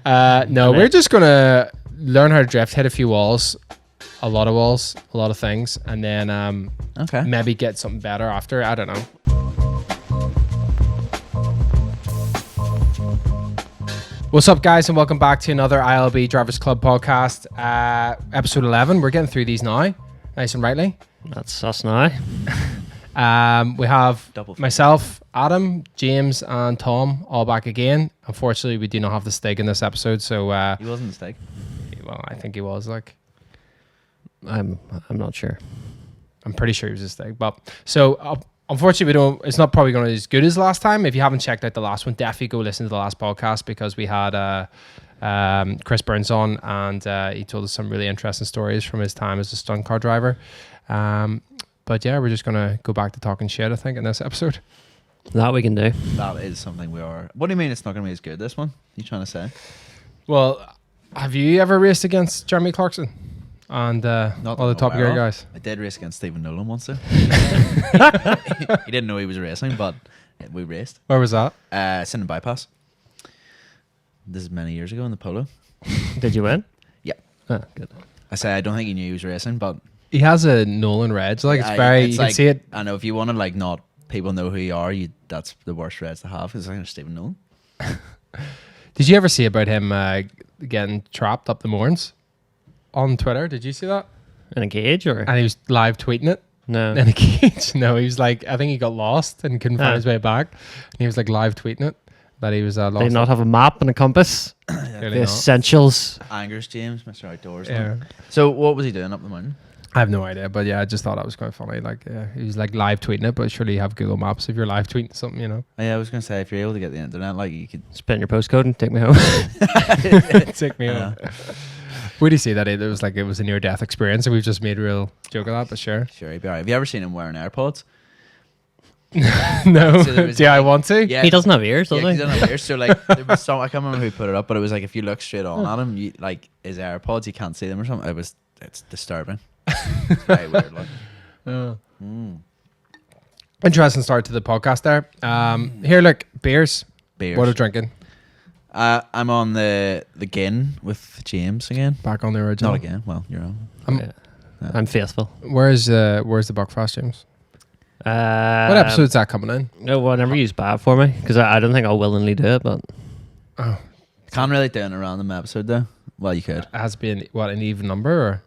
No, we're just gonna learn how to drift, hit a few walls, a lot of things, and then maybe get something better after. I don't know. What's up, guys, and welcome back to another ILB Drivers Club Podcast, episode 11. We're getting through these now, nice and rightly. That's us now. We have myself, Adam, James, and Tom all back again. Unfortunately, we do not have the steak in this episode, so he wasn't the steak. Well, I think he was. Like, I'm not sure. I'm pretty sure he was a steak, but so. Unfortunately, it's not probably going to be as good as last time. If you haven't checked out the last one, definitely go listen to the last podcast because we had Chris Burns on and he told us some really interesting stories from his time as a stunt car driver. But yeah, we're just going to go back to talking shit, I think, in this episode. That we can do. That is something we are. What do you mean it's not going to be as good, this one? You trying to say? Well, have you ever raced against Jeremy Clarkson? And all the Top Gear guys. I did race against Stephen Nolan once though. He didn't know he was racing, but we raced. Where was that? Sydney Bypass. This is many years ago in the Polo. Did you win? Yeah. Oh, good. I say I don't think he knew he was racing, but he has a Nolan red. So like it's very you can see it. I know if you want to like not people know who you are, that's the worst reds to have. It's like Stephen Nolan. Did you ever see about him getting trapped up the Mourns? On Twitter, did you see that? In a cage, or? And he was live tweeting it. No. In a cage. No, he was like, I think he got lost and couldn't find his way back. And he was like live tweeting it that he was lost. Did he not have a map and a compass? The essentials. Angers James, Mr. Outdoors. Yeah. So what was he doing up the mountain? I have no idea, but yeah, I just thought that was quite funny. Like, he was like live tweeting it, but surely you have Google Maps if you're live tweeting something, you know. Yeah, I was gonna say if you're able to get the internet, like you could spit in your postcode and take me home. Take me home. Where do you see that? It was like it was a near-death experience, and we've just made a real joke of that. But sure, he'd be alright. Have you ever seen him wearing AirPods? No. So do I want to? Yeah, he doesn't have ears, does he? He doesn't have ears. So like, there was some. I can't remember who put it up, but it was like if you look straight on at him, you like his AirPods, you can't see them or something. It's disturbing. It's very weird. Like. Interesting start to the podcast there. Here, look, beers. What are drinking? I'm on the Gin with James again. Back on the original. Not again. Well, you're on. I'm faithful. Where's the Buckfast, James? What episode's that coming in? No, whenever you's bad for me, because I don't think I'll willingly do it. But can't really do an random episode though. Well, you could. It has been an even number or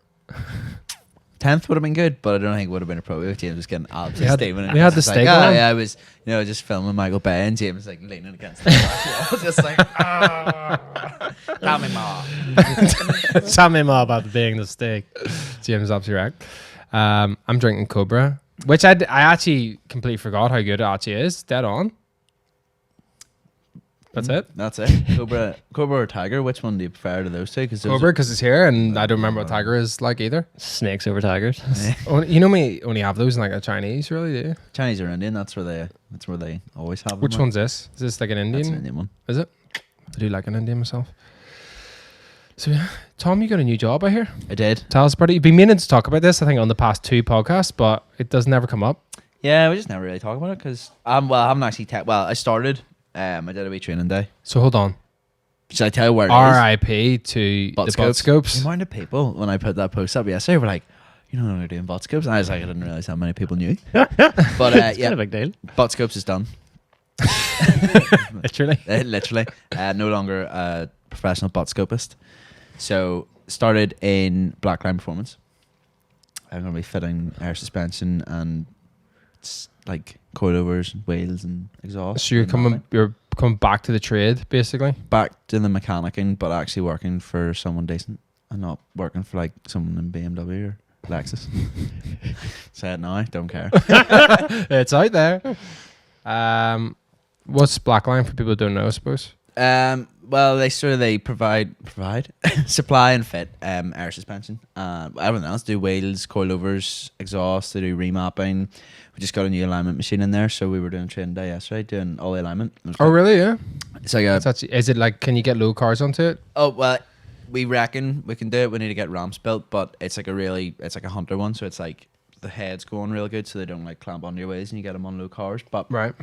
10th would have been good, but I don't think it would have been appropriate if James was getting absolute statement. We had the steak on. Yeah, I was, just filming Michael Bay and James like leaning against the back wall, just like, tell me more. Tell me more about being the steak. James is absolutely right. I'm drinking Cobra, which I actually completely forgot how good it actually is. Dead on. That's it. That's it. Cobra or Tiger? Which one do you prefer to those two? Cobra because it's here, and I don't remember what Tiger is like either. Snakes over tigers. You know me only have those in like a Chinese, really, do you? Chinese or Indian? That's where they always have them. Which one's this? Is this like an Indian? That's an Indian one. Is it? I do like an Indian myself. So, Tom, you got a new job, I hear. I did. Tell us about it. You've been meaning to talk about this, I think, on the past 2 podcasts, but it does never come up. Yeah, we just never really talk about it because I haven't actually. I started. I did a wee training day. So hold on. Should I tell you where it is? R.I.P. to the butt scopes. The amount of people when I put that post up yesterday were like, "You know, they're doing butt scopes," and I was like, I didn't realize how many people knew. But it's kind of a big deal. Butt scopes is done. Literally. Literally. No longer a professional butt scopist. So started in Blackline Performance. I'm going to be fitting air suspension and like coilovers, wheels, and exhaust. So you're coming back to the trade, basically. Back to the mechanicing, but actually working for someone decent and not working for like someone in BMW or Lexus. Say it now, don't care. It's out there. What's Blackline for people who don't know, I suppose? Well, they provide supply and fit air suspension. Everything else, do wheels, coilovers, exhaust. They do remapping. We just got a new alignment machine in there, so we were doing training day yesterday, doing all the alignment. Oh, really? Yeah. It's like is it like? Can you get low cars onto it? Oh well, we reckon we can do it. We need to get ramps built, but it's like a Hunter one, so it's like the heads go on real good, so they don't like clamp onto your waist and you get them on low cars. But Right.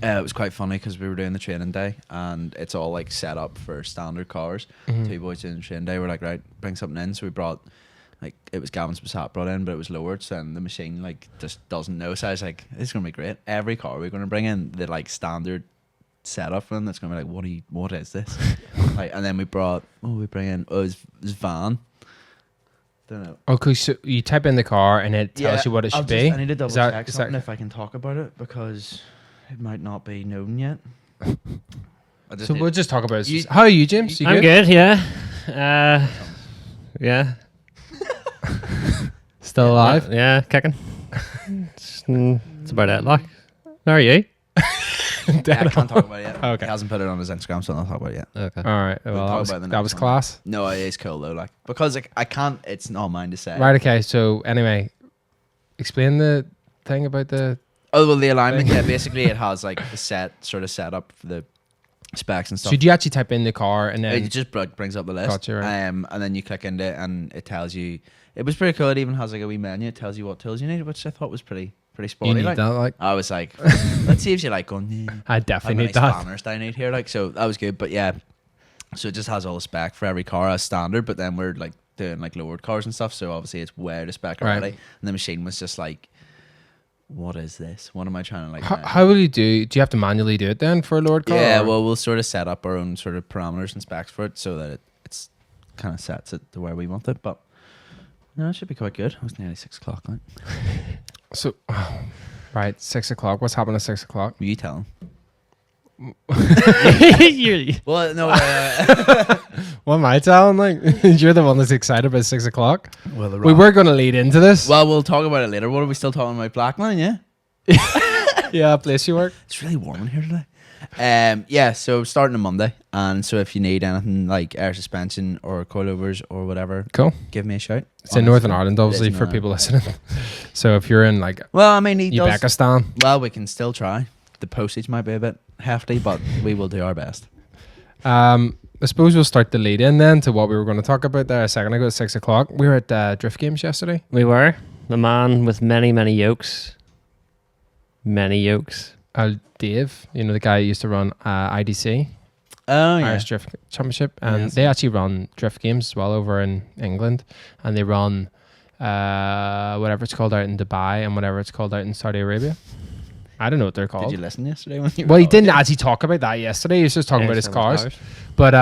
it was quite funny because we were doing the training day and it's all like set up for standard cars. Mhm. Two boys doing the training day were like, right, bring something in. So we brought, like, it was Gavin's Passat brought in, but it was lowered, so then the machine like just doesn't know. So I was like, this is gonna be great. Every car we're gonna bring in the like standard setup for them. That's gonna be like, what is this? Like, and then we bring in it was van. Don't know. Okay, so you type in the car and it tells you what it should be. I need to double Is that- check is something that- if I can talk about it because it might not be known yet. So we'll just talk about it. You- How are you, James? You I'm good, yeah. Yeah. Still alive? Yeah, kicking. It's about it, like. How are you? Yeah, I can't talk about it yet. Okay. He hasn't put it on his Instagram, so I'll not talk about it yet. Okay. All right. We'll Well, talk that was, about the that next was one. class. No, it is cool though, like, because like, I can't. It's not mine to say. Right. Okay. So anyway, explain the thing about the. Oh well, the alignment. Yeah, basically it has like the set up for the specs and stuff. So do you actually type in the car and then? It just brings up the list. Gotcha, right. And then you click into it and it tells you. It was pretty cool. It even has like a wee menu. It tells you what tools you need, which I thought was pretty you sporty. need Like. that, like. I was like, let's see if you like going. I How definitely many need that. spanners do I need here? Like, so that was good. But yeah, so it just has all the spec for every car as standard. But then we're like doing like lowered cars and stuff. So obviously it's way to spec Right. already. And the machine was just like, what is this? What am I trying to like? How will you do? Do you have to manually do it then for a lowered car? Yeah, or- well, we'll sort of set up our own sort of parameters and specs for it so that it's kind of sets it to where we want it. But no, it should be quite good. It was nearly 6 o'clock. Like. So, right, 6 o'clock. What's happening at 6 o'clock? You tell him. You're- Well, no. What am I telling? Like, you're the one that's excited about 6 o'clock. Well, We were going to lead into this. Well, we'll talk about it later. What are we still talking about? Blackline, yeah. Yeah, place you work. It's really warm in here today. Yeah, so starting on Monday, and so if you need anything like air suspension or coilovers or whatever, Cool. give me a shout. It's in Northern Ireland, It obviously, is in for Northern people listening. So if you're in like Well, I mean, he does. Uzbekistan, Well, we can still try. The postage might be a bit hefty, but we will do our best. I suppose we'll start the lead in then to what we were going to talk about there a second ago at 6 o'clock. We were at Drift Games yesterday. We were. The man with many, many yokes. Many yokes. Dave, you know, the guy who used to run IDC, Oh, yeah. Irish Drift Championship, and Yes. they actually run drift games as well over in England, and they run whatever it's called out in Dubai and whatever it's called out in Saudi Arabia. I don't know what they're called. Did you listen yesterday when you were Well, he talking? didn't actually talk about that yesterday. He was just talking about his cars. But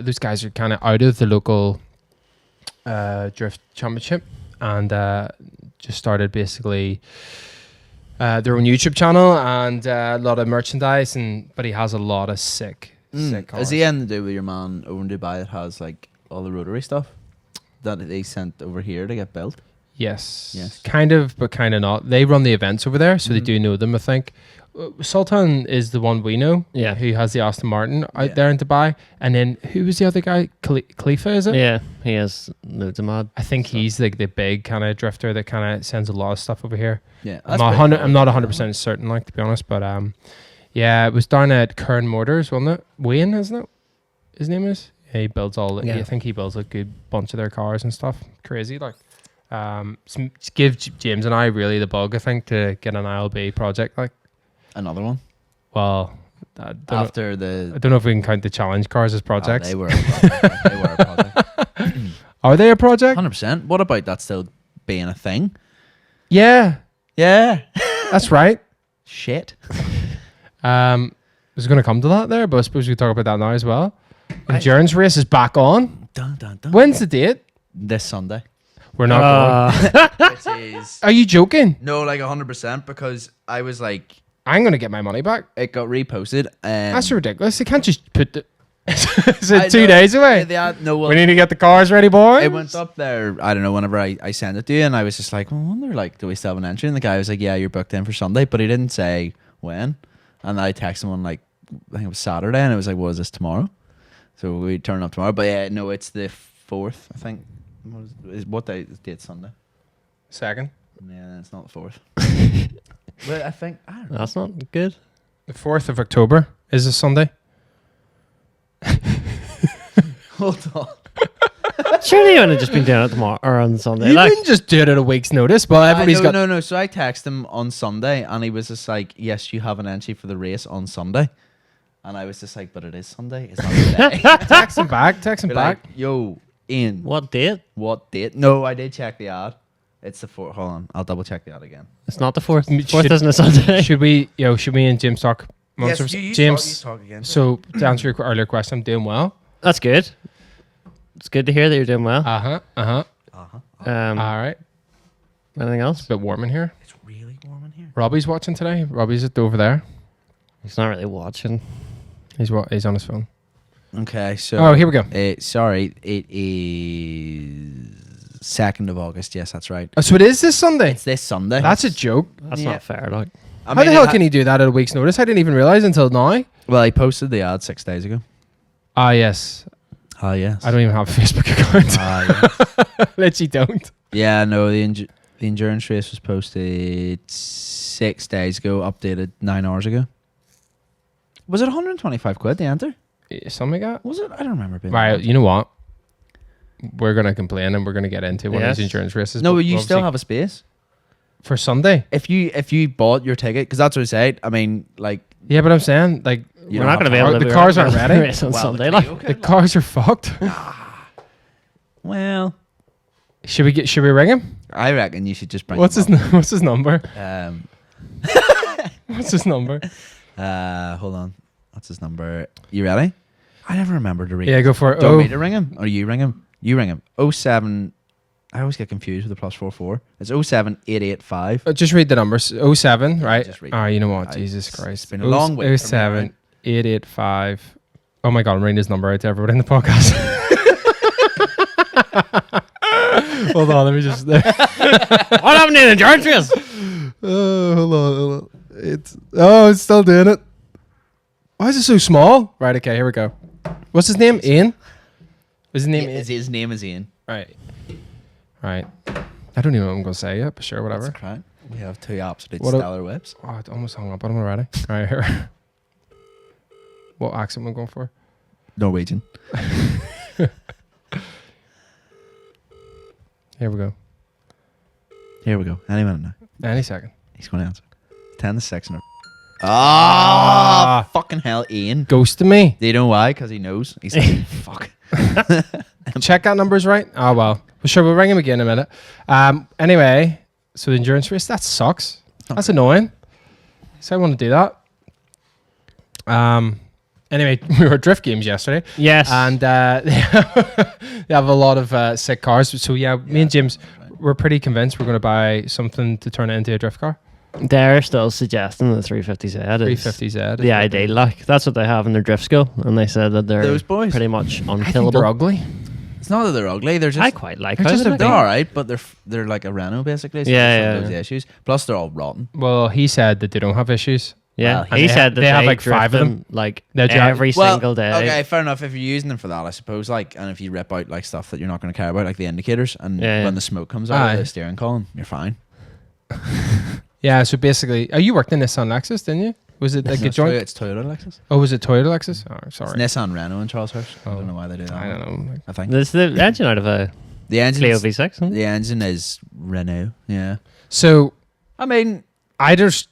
those guys are kind of out of the local drift championship and just started basically their own YouTube channel and a lot of merchandise. But he has a lot of sick cars. Is he anything to do with your man over in Dubai that has like all the rotary stuff that they sent over here to get built? Yes, kind of, but kind of not. They run the events over there, so they do know them. I think Sultan is the one we know. Yeah. Who has the Aston Martin out there in Dubai, and then who was the other guy? Khalifa, is it? Yeah, he has loads of mod. I think he's like the big kind of drifter that kind of sends a lot of stuff over here. Yeah, I'm not 100% certain, like, to be honest, but yeah, it was down at Kern Motors, wasn't it? Wayne, isn't it? His name is. Yeah, he builds all. Yeah. I think he builds a good bunch of their cars and stuff. Crazy, like. Give James and I really the bug, I think, to get an ILB project, like. Another one Well, I don't know if we can count the challenge cars as projects. Oh, they were. They were a project. Are they a project? 100%. What about that still being a thing? Yeah, Yeah. that's right. Shit. I was going to come to that there, but I suppose we talk about that now as well. Endurance race is back on. Dun, dun, dun. When's the date? This Sunday. We're not going. Which is Are you joking? no, like 100%, because I was like, I'm going to get my money back. it got reposted. That's ridiculous. They can't just put the. Is I it 2 know. days away? No, well, We need to get the cars ready, boys. it went up there, I don't know, whenever I sent it to you, and I was just like, well, I wonder, like, do we still have an entry? And the guy was like, yeah, you're booked in for Sunday, but he didn't say when. And I texted him on, like, I think it was Saturday, and it was like, what is this, tomorrow? So we turn up tomorrow, but yeah, no, it's the 4th, I think. What day is date? Sunday? Second. Yeah, it's not the 4th. But I think, I don't know. That's not good. The 4th of October is a Sunday. Hold on. Surely you would have just been doing it tomorrow or on Sunday. You Like, wouldn't just do it at a week's notice, but everybody's got. No. So I texted him on Sunday, and he was just like, "Yes, you have an entry for the race on Sunday." And I was just like, "But it is Sunday. It's not today." Text him back. Text him Be back. like, "Yo, Ian, what date? what date?" No, I did check the ad. It's the 4th. Hold on, I'll double check the ad again. It's not the 4th. Should- 4th isn't a Sunday. Should we and James talk? Monsters? James. talk again. So to answer your earlier question, I'm doing well. That's good. It's good to hear that you're doing well. Uh huh. All right. Anything else? It's a bit warm in here. It's really warm in here. Robbie's watching today. Robbie's over there. He's not really watching. He's on his phone. Okay, so Oh, here we go. sorry, it is 2nd of August. Yes, that's right. Oh, so it is this Sunday. It's this Sunday. That's a joke. That's Yeah. not fair. Like, I How the mean, hell can he do that at a week's notice? I didn't even realize until now. Well, I posted the ad 6 days ago. Ah, yes. Ah, yes. I don't even have a Facebook account. Yes. Literally don't. Yeah, no, the endurance race was posted 6 days ago, updated 9 hours ago. Was it 125 quid, the enter? Something like that. Was it? I don't remember being Right, you know what? We're going to complain and we're going to get into one of Yes. these insurance races. No, but but you still obviously- have a space. For Sunday? If you bought your ticket, because that's what I said. I mean, like, Yeah, but I'm saying, like, you we're don't not going to be have able to The be cars running aren't the ready. race on Well, Sunday. the Like, Clio the cars are fucked. Well, Should we ring him? I reckon you should just bring. What's his them What's his number? up. What's his number? Hold on. What's his number? You ready? I never remember to ring. Yeah, go for it. Do you want Oh, me to ring him or you ring him? You ring him. 07. I always get confused with the +44. It's 07885. just read the numbers. 07, right? Just read Ah, you know what? I- Jesus it's Christ. been a long week for me, 07 885. Oh my God, I'm reading his number out to everybody in the podcast. Hold on, let me just. what happened to the endurance race? Hold on. It's still doing it. Why is it so small? Right, okay, here we go. What's his name? Ian? What's his name? His name is Ian. Right. Right. I don't even know what I'm going to say yet, but sure, whatever. That's correct. We have two absolute What a- stellar whips. Oh, it almost hung up on him already. All right, here. What accent am I going for? Norwegian. Here we go. Here we go. Any minute now. Any second. He's going to answer. 10 to 6 in a... Ah, fucking hell, Ian. Ghost to me. Do you know why? Because he knows. He's like, fuck. Check that number's right. Oh, well. Well, sure, we'll ring him again in a minute. Anyway, so the endurance race, that sucks. That's annoying. So I want to do that. Anyway, we were at Drift Games yesterday. Yes. And they have a lot of sick cars. So yeah, me and James, we're pretty convinced we're going to buy something to turn it into a drift car. They're still suggesting the 350Z is 350Z. the ideal. Like, that's what they have in their drift school. And they said that they're Those boys? pretty much I think they're unkillable. ugly. It's not that they're ugly. They're just... I quite like They're how just they a look. They're all right, but they're like a Renault basically. So Yeah, there's yeah, those yeah. issues. Plus, they're all rotten. Well, he said that they don't have issues. Yeah, And he they said that they they have like drift 5 of them. like They drive- every single day. Okay, fair enough. If you're using them for that, I suppose, like, and if you rip out like stuff that you're not going to care about, like the indicators, and Yeah, yeah. when the smoke comes out Aye. of the steering column, you're fine. Yeah, so basically, you worked in Nissan Lexus, didn't you? Was it like a joint? It's Toyota Lexus. Oh, was it Toyota Lexus? Oh, It's sorry. Nissan Renault in Charleshurst. I Oh. don't know why they do that. I don't know. Like, I think This is the engine out of a the engine. Clio V6. Isn't it? The engine is Renault. Yeah. so I mean, I just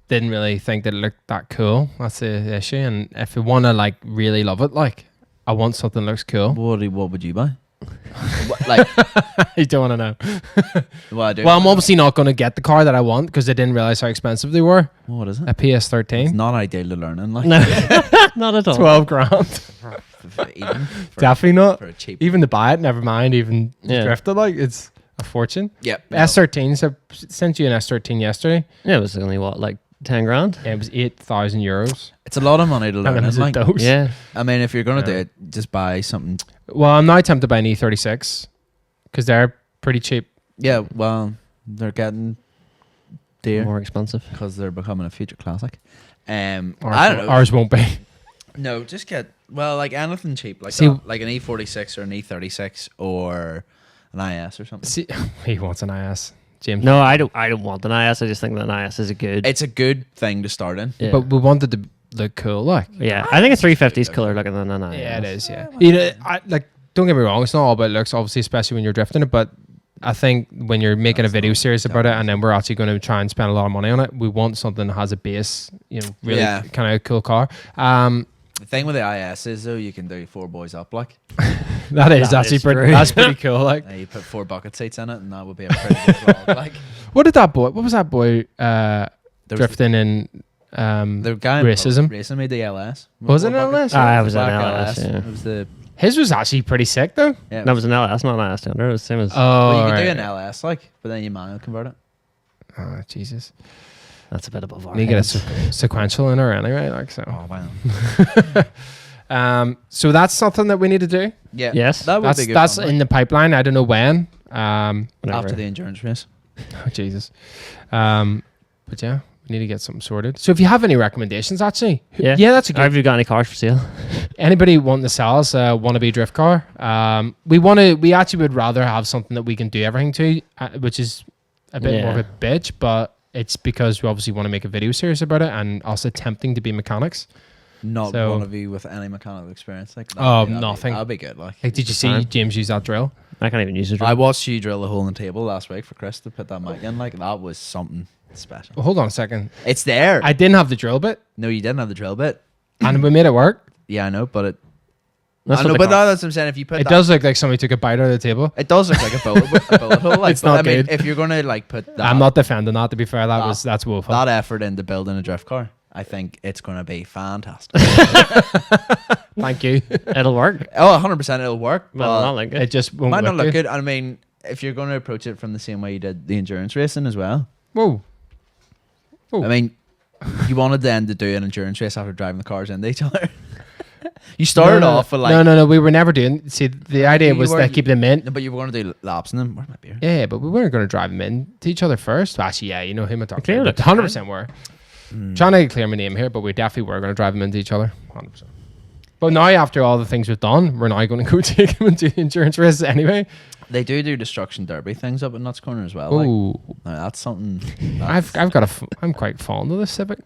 didn't really think that it looked that cool. That's the issue. And if you want to like really love it, like I want something that looks cool. what would you buy? What, like, You don't want to know. well, I do. Well, I'm obviously not going to get the car that I want because I didn't realize how expensive they were. What is it? A PS13. It's not ideal to learn in. Like, No, not at all. 12 grand. even for, Definitely not. for a cheap. Even to buy it, never mind. Even Yeah. drift it, like it's a fortune. Yep. S13. So I sent you an S13 yesterday. Yeah, it was only what, like 10 grand? Yeah, it was €8,000. It's a lot of money to And learn it in. was a Like, dose. Yeah. I mean, if you're gonna do Yeah. it, just buy something. Well, I'm now tempted to buy an E36 because they're pretty cheap. Yeah. Well, they're getting dear More expensive. because they're becoming a future classic. I Ours, don't know. ours won't be. No, just get like anything cheap, like See- that, like an E46 or an E36 or an IS or something. See, he wants an IS, James. No, I don't want an IS. I just think that an IS is a good. It's a good thing to start in. Yeah. But we wanted to look cool, like. yeah, I think a 350 is cooler looking than an IS. Yeah, it is. Yeah, you know, don't get me wrong, it's not all about looks, obviously, especially when you're drifting it, but I think when you're making a video series about it, and then we're actually going to try and spend a lot of money on it, we want something that has a base, really kind of cool car. The thing with the IS is though, you can do 4 boys up, like that is actually pretty cool. Like you put 4 bucket seats in it, and that would be a pretty good vlog. Like, what was that boy drifting in? The guy racism racing made the LS. Was it an LS? I was an LS. Yeah. It was the his was actually pretty sick though. yeah. That was an LS, not an LS standard. It was the same as. Well, you could do an LS, like, but then you manual convert it. Oh Jesus. That's a bit above our You get heads. a sequential in her anyway, like so. Oh wow. So that's something that we need to do. Yeah. Yes. That would be good. That's fun, in the pipeline. I don't know when. Whatever. after the endurance race. Oh, Jesus. But yeah, we need to get something sorted. So if you have any recommendations, actually, Yeah. that's a good. Have you got any cars for sale? Anybody wanting to sell us a wannabe drift car? We actually would rather have something that we can do everything to, which is a bit more of a bitch, but it's because we obviously want to make a video series about it and us attempting to be mechanics. Not So- one of you with any mechanical experience. Like, nothing. That'd be good. Like, Like, did you see Fine. James use that drill? I can't even use it. I watched you drill a hole in the table last week for Chris to put that mic in. Like, that was something special. Well, hold on a second. It's there. I didn't have the drill bit, No, you didn't have the drill bit. and we made it work. Yeah, I know, but it. That's I what know, the but car- that's what I'm saying. If you put It that, does look like somebody took a bite out of the table. it does look like a bullet hole. Like, It's but not I mean, good. if you're gonna like put that, I'm not defending that. To be fair, that's woeful. that effort into building a drift car, I think it's gonna be fantastic. Thank you. It'll work. Oh, 100% it'll work. Well, But not like It it. just won't might not look good. good. I mean, if you're gonna approach it from the same way you did the endurance racing as well. Whoa. Ooh. I mean, you wanted then to do an endurance race after driving the cars into each other. You started No, off with like no. We were never doing. See, the idea You was to weren't- keep them in. No, but you were going to do laps in them. Where's my beer? Yeah, but we weren't going to drive them into each other first. Actually, yeah, you know him. cleared it. 100% were. Trying to clear my name here, but we definitely were going to drive them into each other. 100%. But now, after all the things we've done, we're now going to go take them into endurance races anyway. They do destruction derby things up in Nuts Corner as well. Like, Oh, now that's something. I've got I'm quite fond of this Civic.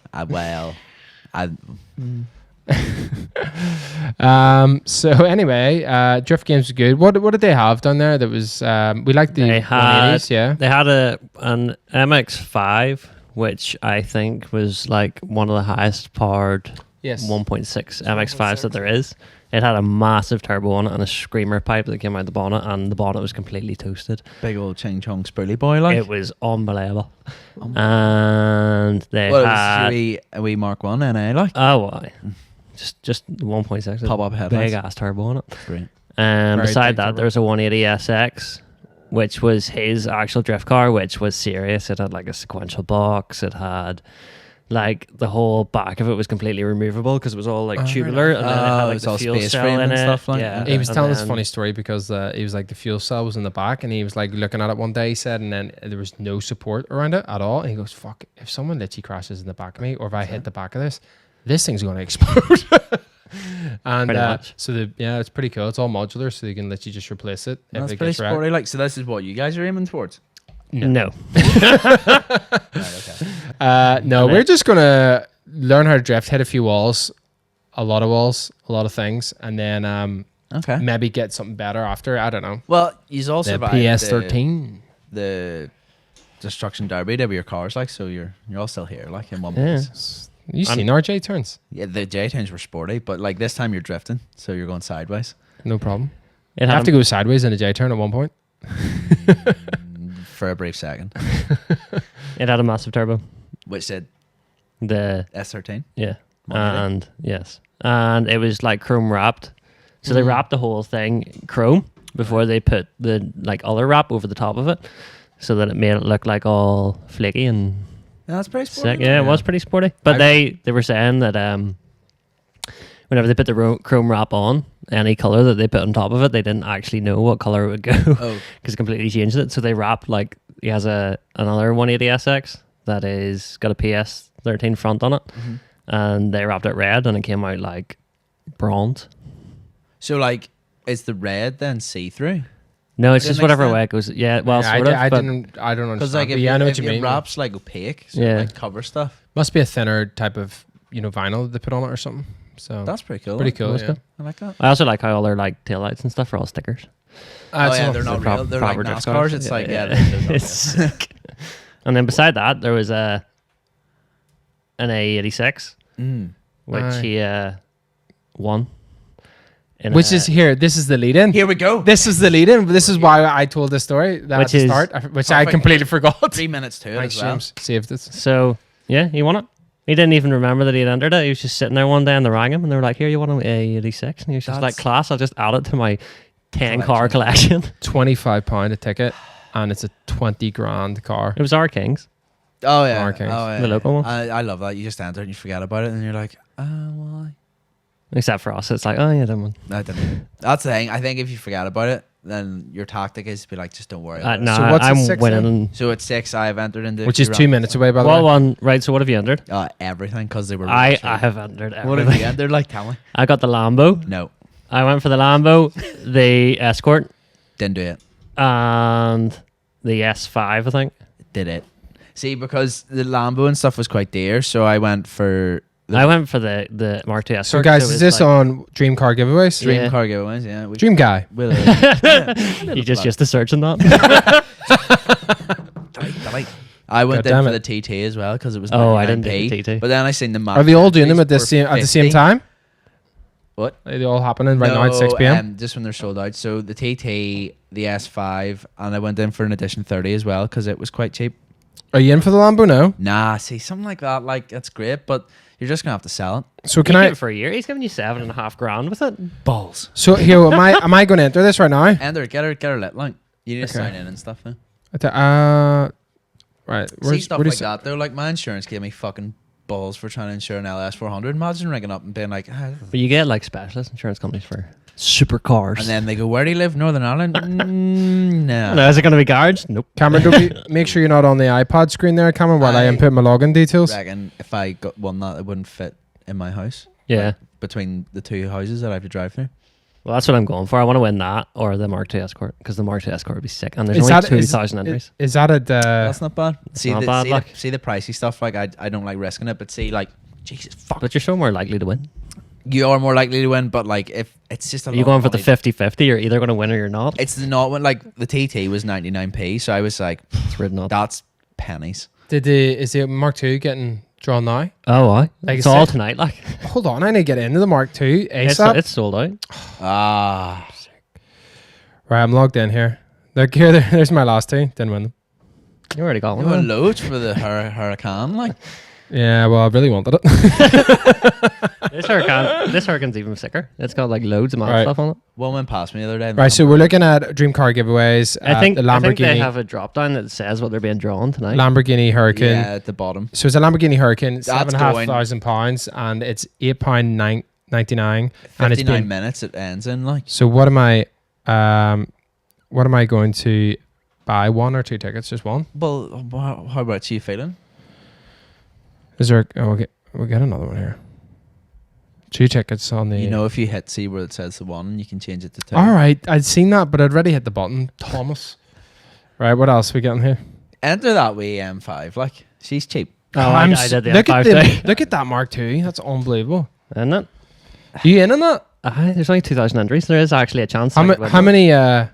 So anyway, drift games are good. What did they have down there? That was we liked the They 180s, yeah. They had an MX-5, which I think was like one of the highest powered Yes. 1.6 MX-5s that there is. It had a massive turbo on it and a screamer pipe that came out the bonnet, and the bonnet was completely toasted. Big old Ching Chong spoolie boy, like. It was unbelievable. And they Well, it had was a wee Mark 1 NA, like. why? Just 1.6 Pop up headlights. big ass turbo on it. Brilliant. And Very beside big that, turbo. there was a 180 SX, which was his actual drift car, which was serious. It had like a sequential box. It had like the whole back of it was completely removable because it was all like tubular, and then it had Oh, like it's the all fuel space cell frame in and it. stuff like yeah. that. He was And telling us a then- funny story because he was like the fuel cell was in the back, and he was like looking at it one day. He said, and then there was no support around it at all. And he goes, "Fuck! If someone literally crashes in the back of me, or if I hit the back of this thing's going to explode." And Pretty much. so it's pretty cool. It's all modular, so you can literally just replace it if That's it pretty gets wrecked. sporty, like. So this is what you guys are aiming towards. No. Right, okay. No, And we're it- just gonna learn how to drift, hit a few walls, a lot of things, and then Okay. maybe get something better after. I don't know. Well, you also The survived PS13. the destruction derby with your cars, like. So you're all still here, like, in one Yeah. piece. You seen RJ turns? Yeah, the J turns were sporty, but like this time you're drifting, so you're going sideways. No problem. It I had have to go sideways in a J turn at one point. For a brief second, It had a massive turbo. which said The S13. yeah, What did it? and yes, and it was like chrome wrapped. So they wrapped the whole thing chrome before they put the like other wrap over the top of it, so that it made it look like all flaky and That's pretty sporty. sick. Yeah, it was pretty sporty. But they were saying that whenever they put the chrome wrap on, any color that they put on top of it, they didn't actually know what color it would go Oh, because it completely changed it. So they wrapped like he has another 180 SX that is got a PS13 front on it, and they wrapped it red, and it came out like bronze. so like, is the red then see through? No, it's To just an whatever extent? way it goes. Yeah, well, Yeah, sort of. I but don't understand. Because like, but if, yeah, I know if what you it mean. wraps like opaque, so Yeah. like cover stuff. Must be a thinner type of vinyl that they put on it or something. So That's pretty cool. pretty cool. That's Yeah. cool. I like that. I also like how all their like taillights and stuff are all stickers. Oh yeah, so- they're not They're real. They're like proper drift NASCARs. cars. It's like Yeah. they're It's sick. And then beside that, there was an A86, which Aye. he won. In Which a- is here. This is the lead-in. Here we go. This is the lead-in. This is why I told this story at Which the is start, which I perfect. completely forgot. 3 minutes to it Thanks, as well. James. Saved it. So yeah, he won it. He didn't even remember that he had entered it. He was just sitting there one day and they rang him and they were like, "Here, you want an A86?" And he was just like, That's- "Class, I'll just add it to my 10-car collection." £25 a ticket, and it's a 20 grand car. It was our Kings. Oh yeah. Arcade. Oh, yeah. The local one. I love that. You just enter and you forget about it, and you're like, why? Except for us, it's like, oh yeah, that one. I didn't. That's the thing. I think if you forget about it, then your tactic is to be like, just don't worry. About No, it. So what's the I'm six winning. then? So at 6, I've entered into Which is two 2 rounds. minutes away, by the Well, way. one right. So what have you entered? Everything because they were. I really cheap. have entered What have everything. you entered? Like, tell me. I got the Lambo. No, I went for the Lambo, the Escort, didn't do it. and the S5. I think. Did it. See, because the Lambo and stuff was quite dear, so I went for the I went for the Mark II Escort. So, guys, it is was this like- on Dream Car Giveaways? Dream Yeah. car giveaways. Yeah, we, Dream Guy. we'll, You just used to search on that. I went God damn in for it. the TT as well because it was. Oh, I didn't 99p, do the TT. But then I seen the Are they all doing them at the same time? What? Are they all happening right now at 6 p.m.? Just when they're sold out. So the TT, the S5, and I went in for an edition 30 as well because it was quite cheap. Are you in for the Lambo now? Nah, see, something like that, like, that's great, but you're just going to have to sell it. So can You I? give it for a year. He's giving you $7,500 with it. Balls. So here, am I going to enter this right now? Ender, get her lit, like. You need to Okay. sign in and stuff, now. Right. See stuff like that, though. Like, my insurance gave me fucking balls for trying to insure an LS400. Imagine ringing up and being like, But you get like specialist insurance companies for supercars. and then they go, where do you live? Northern Ireland? No. No, is it going to be garage? Nope. Cameron, make sure you're not on the iPad screen there, Cameron, while I I input my login details. Reckon if I got one that, it wouldn't fit in my house. Yeah. Between the two houses that I have to drive through. Well, that's what I'm going for. I want to win that or the Mark II Escort because the Mark II Escort would be sick. And there's only 2,000 entries. Is that at That's not bad. See, not the, bad, see, like. the, see the pricey stuff. Like I don't like risking it, but see, like, Jesus fuck, But you're so more likely to win. you are more likely to win. But like, if it's just a You're lot going of for the money. 50-50. You're either going to win or you're not. It's not when like the TT was 99p, so I was like, It's ridden up. that's pennies. is the Mark II getting drawn now? Oh, I. Like It's I all said- tonight. Like Hold on, I need to get into the Mark II it's, ASAP. it's sold out. Ah, Right, I'm logged in here. Look here, there's my last two. Didn't win them. You already got you one. were then. loads for the hurricane. Like, Yeah, well, I really wanted it. This Hurricane's even sicker. It's got like loads of mad Right. stuff on it. one went past me the other day. Right, so we're looking at Dream Car Giveaways. I think the I think they Lamborghini, have a drop down that says what they're being drawn tonight. Lamborghini Hurricane. yeah, at the bottom. So it's a Lamborghini Hurricane, That's £7,500, and it's £8.99, and it's 59 been. minutes it ends in. Like, So what am I going to buy? One or two tickets? Just one? well, how about you feeling? Is there? We'll get another one here. Two tickets on the. You know, if you hit see where it says the one, you can change it to two. All right, I'd seen that, but I'd already hit the button. Thomas. Right, what else we getting here? Enter that wee M5. Like, she's cheap. Oh, I did the look at M5 look at that Mark II. That's unbelievable. Isn't it? You in on that? There's only 2,000 entries. There is actually a chance. How, I ma- could win how it. many?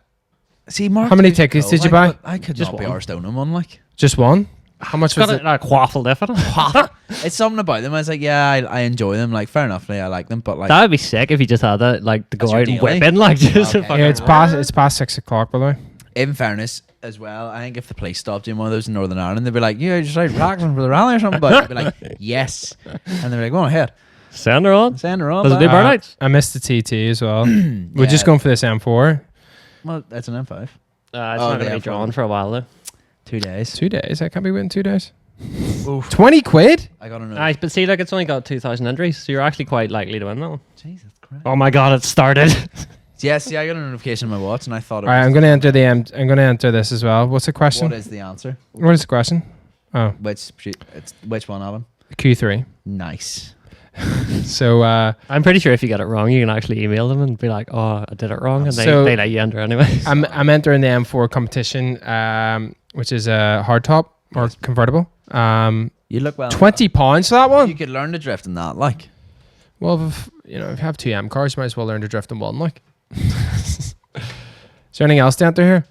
See, Mark, How many II's tickets cool. did you Like, buy? but I could Just not be one. arsed owning one. Like, Just one. How much It's was got it? a quaffle different. it's something about them. I was like, yeah, I enjoy them. Like, fair enough, I like them, but like, That would be sick if you just had that, like, to go That's your out and deal, eh? whip in, like, just Okay. a Yeah, it's past. It's past 6 o'clock, by the way. in fairness as well, I think if the police stopped you in one of those in Northern Ireland, they'd be like, yeah, just out practicing for the rally or something. But I'd be like, yes, and they'd be like, go on ahead, Send her on. send her on. Does it do back." burnouts? I missed the TT as well. We're Yeah. just going for this M4. Well, that's an M5. It's Oh, not going the to be M4. drawn for a while, though. 2 days. 2 days. I can't be waiting 2 days. Oof. 20 quid? I gotta know. Aye, but see, like, it's only got 2,000 entries, so you're actually quite likely to win that one. Jesus Christ. Oh my god, it started. Yeah, see, I got a notification on my watch, and I thought, All right, I'm going to enter I'm going to enter this as well. What's the question? what is the answer? What is the question? Oh, Which one, Adam? Q3. Nice. So I'm pretty sure if you get it wrong, you can actually email them and be like, oh, I did it wrong, and So- they let you enter anyway. I'm entering the M4 competition, which is a hardtop or convertible. You look well. £20 for that You one. could learn to drift in that, like. Well, if you have two M cars, you might as well learn to drift in one. Like, is there anything else to enter here?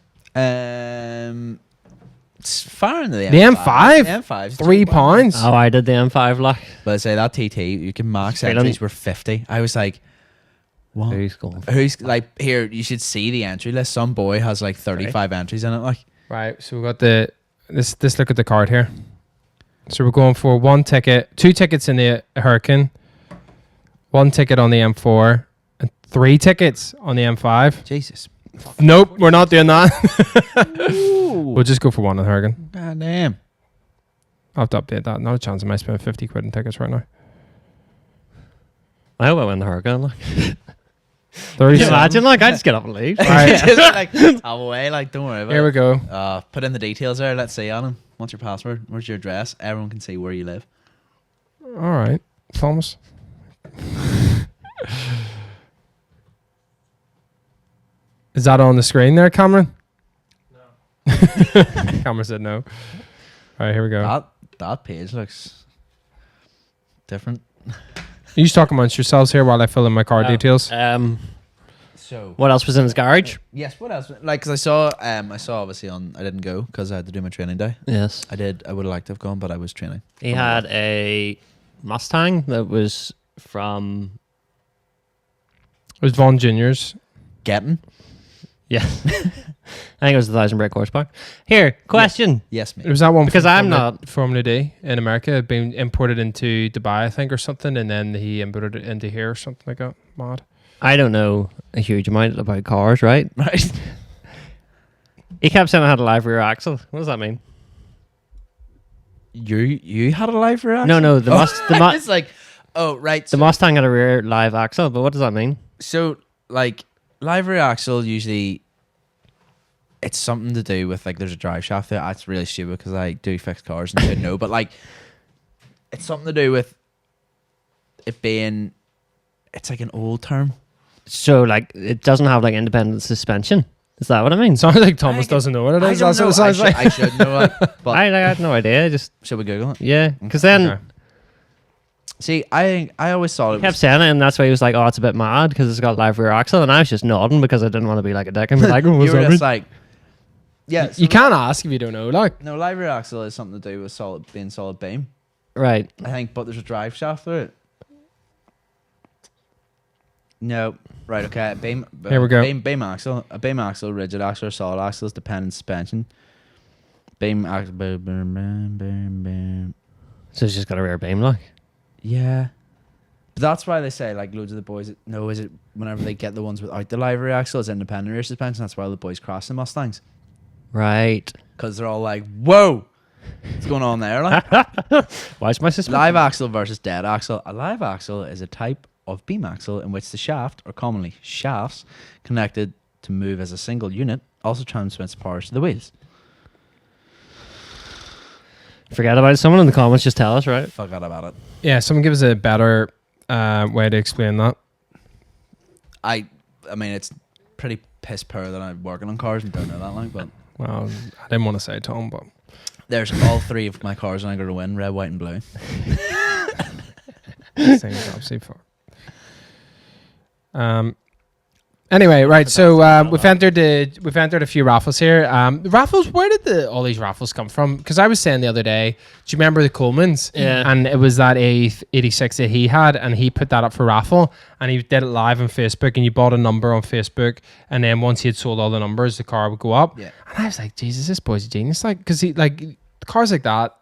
It's far into the M5? The M5. It's £3. Oh, I did the M5 like. But I say that TT, you can max Feeling- entries were 50. I was like, what? Who's going? Who's like here? You should see the entry list. Some boy has like 35 entries in it. Like, Right. So we got this look at the card here. So we're going for 2 tickets in the Hurricane, 1 ticket on the M4, and 3 tickets on the M5. Jesus. Nope, we're not doing that. We'll just go for 1 on the Hurricane. God damn. I'll have to update that. Not a chance I might spend 50 quid in tickets right now. I hope I win the Hurricane. Like. 37. Imagine, like, I just get up and leave. Right. Just like have away. Like, don't worry about Here we it. go. Put in the details there. Let's see, Alan. What's your password? Where's your address? Everyone can see where you live. All right, Thomas. Is that on the screen there, Cameron? No. Cameron said no. All right, here we go. That page looks different. You just talk amongst yourselves here while I fill in my card details. So What else was in his garage? yes, what else? Like, because I saw obviously I didn't go because I had to do my training day. Yes. I would have liked to have gone, but I was training. He had a Mustang that was from... It was Von Junior's. Getting? Yeah. I think it was 1,000 brake horsepower. Here, question. Yes, It mate. was that one Because from I'm Formula D in America, had been imported into Dubai, I think, or something, and then he imported it into here or something like that. Mad. I don't know a huge amount about cars, right? Right. He kept saying I had a live rear axle. What does that mean? You had a live rear axle? No, the It's like, oh, right. the Mustang had a rear live axle, but what does that mean? So, like, live rear axle usually, it's something to do with, like, there's a drive shaft there. That's really stupid because I do fix cars and didn't know. But, like, it's something to do with it being, it's like an old term. So, like, it doesn't have, like, independent suspension. Is that what it means? Sounds like Thomas doesn't know what it is. That's what it sounds like. I should know it. But I had no idea. should we Google it? Yeah, because then Okay. See, I always thought he it kept was. saying it, and that's why he was like, "Oh, it's a bit mad because it's got live rear axle," and I was just nodding because I didn't want to be like a dick and be like, "Oh, You what's were that just mean?" like, yeah. You can't ask if you don't know. Like, No, live rear axle is something to do with being solid beam. Right. I think, but there's a drive shaft through it. No, right, okay. Beam. Here we go. Beam axle, a beam axle, rigid axle, or solid axle is dependent suspension. Beam axle. Boom. So it's just got a rear beam, like. Yeah, but that's why they say like loads of the boys. No, is it whenever they get the ones without the live rear axle, it's independent rear suspension. That's why the boys cross the Mustangs Right. because they're all like, "Whoa, what's going on there?" Like Why's my suspension? live axle versus dead axle. A live axle is a type of beam axle in which the shaft, or commonly shafts, connected to move as a single unit, also transmits power to the wheels. Forget about it. Someone in the comments just tell us, right? Forgot about it. yeah, someone give us a better way to explain that. I mean, it's pretty piss poor that I'm working on cars and don't know that long, but Well, I didn't want to say Tom, but there's all 3 of my cars and I'm going to win: red, white, and blue. this thing is absolutely far. Anyway, right. So we've entered a few raffles here. The raffles. Where did all these raffles come from? Because I was saying the other day, do you remember the Colemans? Yeah. And it was that A86 that he had, and he put that up for raffle, and he did it live on Facebook, and you bought a number on Facebook, and then once he had sold all the numbers, the car would go up. Yeah. And I was like, Jesus, this boy's a genius. Like, because he like cars like that.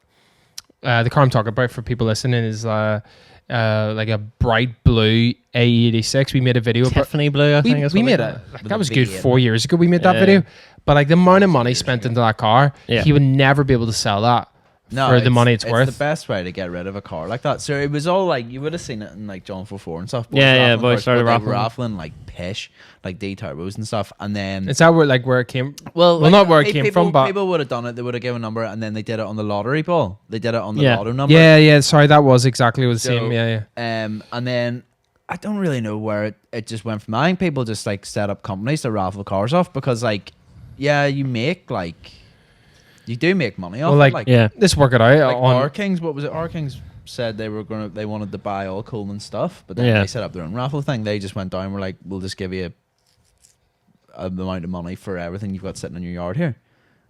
The car I'm talking about for people listening is like a bright blue A86. We made a video. Tiffany blue, I think. We that's what made they it. call it. Like, With that a was good V8. 4 years ago. We made that Yeah. video, but like the amount of money spent into that car, Yeah. he would never be able to sell that for the money it's worth. the best way to get rid of a car like that. So it was all like, you would have seen it in like John 44 and stuff. Yeah, raffling boys cars, started but they were raffling. raffling like pish, like D turbos and stuff. And then Is that where it came? well, not where it like, came people, from, but people would have done it. They would have given a number, and then they did it on the lottery ball. They did it on the Yeah. lotto number. yeah. Sorry, that was exactly the same. So, Yeah. And then I don't really know where it just went from. I think people just like set up companies to raffle cars off because like, yeah, you do make money off Well, it. like, Like, Yeah. Let's work it out like on. R Kings. What was it? R Kings said they wanted to buy all Coleman stuff, but then Yeah. they set up their own raffle thing. They just went down and were like, we'll just give you a amount of money for everything you've got sitting in your yard here.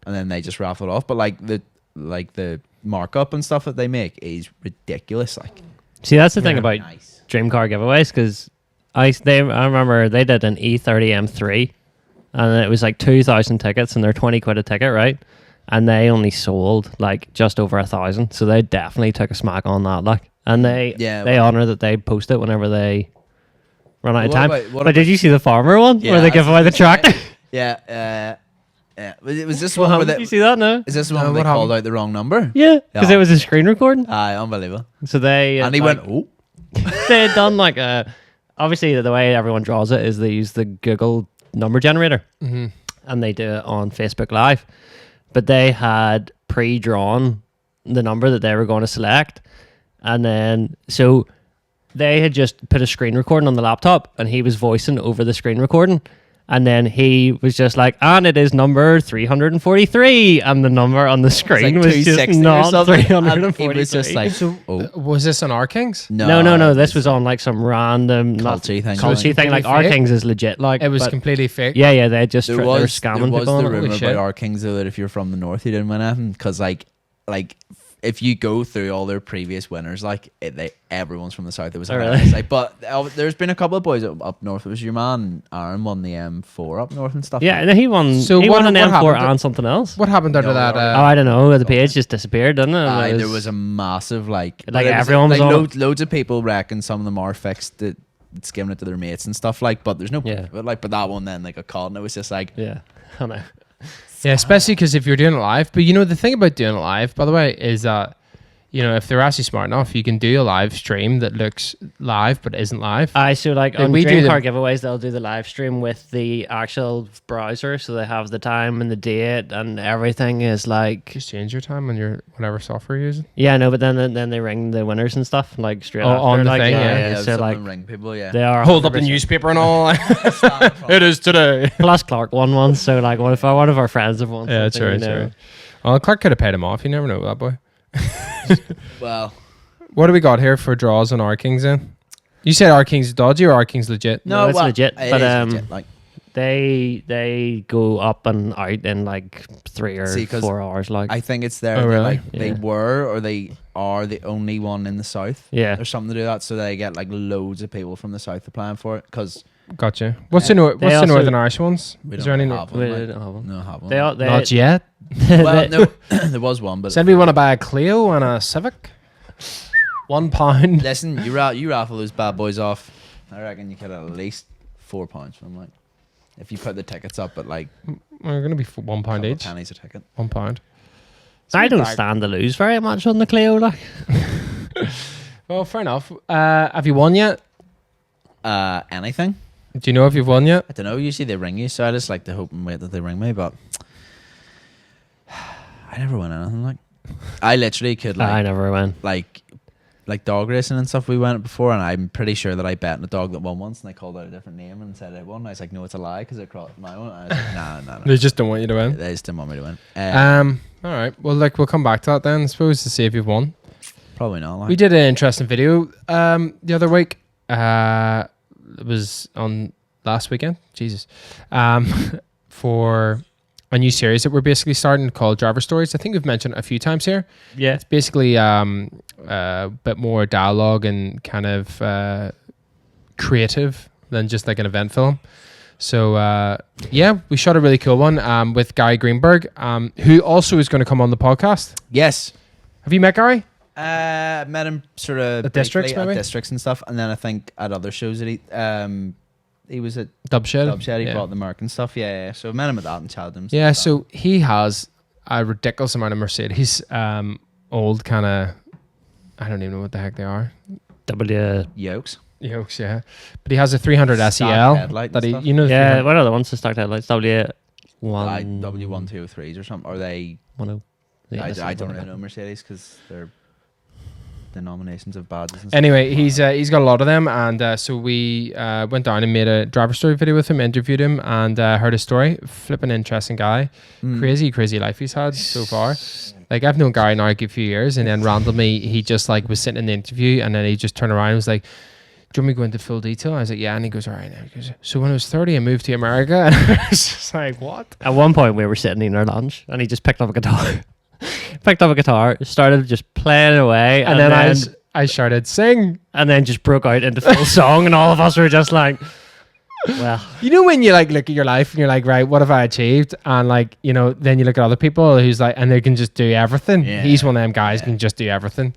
And then they just raffled off. But like the markup and stuff that they make is ridiculous. Like, See, that's the thing about nice. dream car giveaways, because I remember they did an E30 M3 and it was like 2,000 tickets and they're 20 quid a ticket, right? And they only sold like just over 1,000, so they definitely took a smack on that, like. And they honor that they post it whenever they run out of time. But did you see the farmer one where they give away the tractor? Yeah. It was this What one where happened? Did you see that? No. is this one where they called out the wrong number? Yeah, because it was a screen recording. Aye, unbelievable. So they And he went, oh. they had done like a. Obviously, the way everyone draws it is they use the Google number generator, and they do it on Facebook Live. But they had pre-drawn the number that they were going to select, and then so they had just put a screen recording on the laptop, and he was voicing over the screen recording. And then he was just like, and it is number 343. And the number on the screen was just not 343. He was just like, Was this on Our Kings? No. This was on like some random culty thing. Culty thing. Like Our Kings is legit. Like It was completely fake. Yeah. They just there they were was scamming people. the On it. rumor Holy shit. about our Kings though that if you're from the north, you didn't win anything because like if you go through all their previous winners, like everyone's from the south. It was hilarious. really? Like, but there's been a couple of boys up north. It was your man Aaron won the M4 up north and stuff. Yeah, and then he won. So he what- won an what M4 happened? and something else. What happened after No, that? Oh, I don't know. The page just disappeared, didn't it? There was a massive like everyone was on it. loads of people reckon some of them are fixed that it's giving it to their mates and stuff like. But there's no Yeah. but that one then like got caught and it was just like Yeah, I know. Yeah, especially because if you're doing it live. But the thing about doing it live, by the way, is that if they're actually smart enough, you can do a live stream that looks live but isn't live. So like Like, on we do dream the- car giveaways, they'll do the live stream with the actual browser, so they have the time and the date and everything is like. Just change your time on your whatever software you're using. Yeah, no, but then they ring the winners and stuff like straight after. on the like, thing, yeah, So some of like them ring people, yeah. they are Hold up the 100%. newspaper and all. It is today. Plus Clark won one, so like one of our friends have won. Yeah, something, true. Well, Clark could have paid him off. You never know that boy. Well, What do we got here for draws on Our Kings then? You said Our Kings dodgy or Our Kings legit? No, it's legit, it but, is legit, like They go up and out in like 3 or See, 'cause 4 hours. Like I think it's there. Oh, really? Like they Yeah. were or they are the only one in the south. yeah, There's something to do that, so they get like loads of people from the south applying for it because Gotcha. What's They the also- Northern Irish ones? we Is don't there any? have we one. Like, don't have them. no, have one. They all they Not yet. Well, no, there was one, but Does anybody want to buy a Clio and a Civic? £1. listen, you raffle those bad boys off. I reckon you get at least £4 from them. Like, if you put the tickets up at like We're going to be for £1 couple each. pennies a ticket. £1. I don't stand to lose very much on the Clio. Like Well, fair enough. Have you won yet? Anything? Do you know if you've won yet? I don't know. Usually they ring you, so I just like to hope and wait that they ring me. But I never win anything. Like I literally could like I never win. like dog racing and stuff we went before, and I'm pretty sure that I bet on a dog that won once, and they called out a different name and said it won. I was like, no, it's a lie because it crossed my one. I was like, nah. They just don't want you to win. They just didn't want me to win. All right. Well, we'll come back to that then, I suppose, to see if you've won. Probably not. Like. We did an interesting video the other week. It was on last weekend. Jesus. For a new series that we're basically starting called Driver Stories. I think we've mentioned it a few times here. Yeah, It's basically a bit more dialogue and kind of creative than just like an event film. So yeah, we shot a really cool one with Gary Greenberg, who also is going to come on the podcast. Yes. Have you met Gary? Met him sort of At Districts, maybe? at Districts and stuff, and then I think at other shows that he was at Dubshed. Dubshed. He Yeah. brought the Merc and stuff. Yeah. So met him at that and chatted him. Yeah, so he has a ridiculous amount of Mercedes, old kind of, I don't even know what the heck they are. Yokes. Yokes, yeah. But he has a 300 Stock SEL headlight that and he, stuff. you know, the yeah. 300 What are the ones that stock headlights? Like W1 W1203s or something. Are they? I don't really know Mercedes because they're denominations of badges. And Anyway, he's got a lot of them, and so we went down and made a driver story video with him, interviewed him, and heard his story. Flipping interesting guy, crazy life he's had so far. Like, I've known Gary now a good few years, and then randomly he just like was sitting in the interview, and then he just turned around and was like, "Do you want me to go into full detail?" I was like, "Yeah," and he goes, "All right." He goes, "So when I was 30, I moved to America," and I was just like, "What?" At one point, we were sitting in our lunch, and he just picked up a guitar. Started just playing away, And then I shouted, "Sing!" and then just broke out into full song, and all of us were just like, "Well, You know when you like look at your life and you're like, right, what have I achieved? And like, you know, then you look at other people who's like, and they can just do everything. Yeah. He's one of them guys who can just do everything.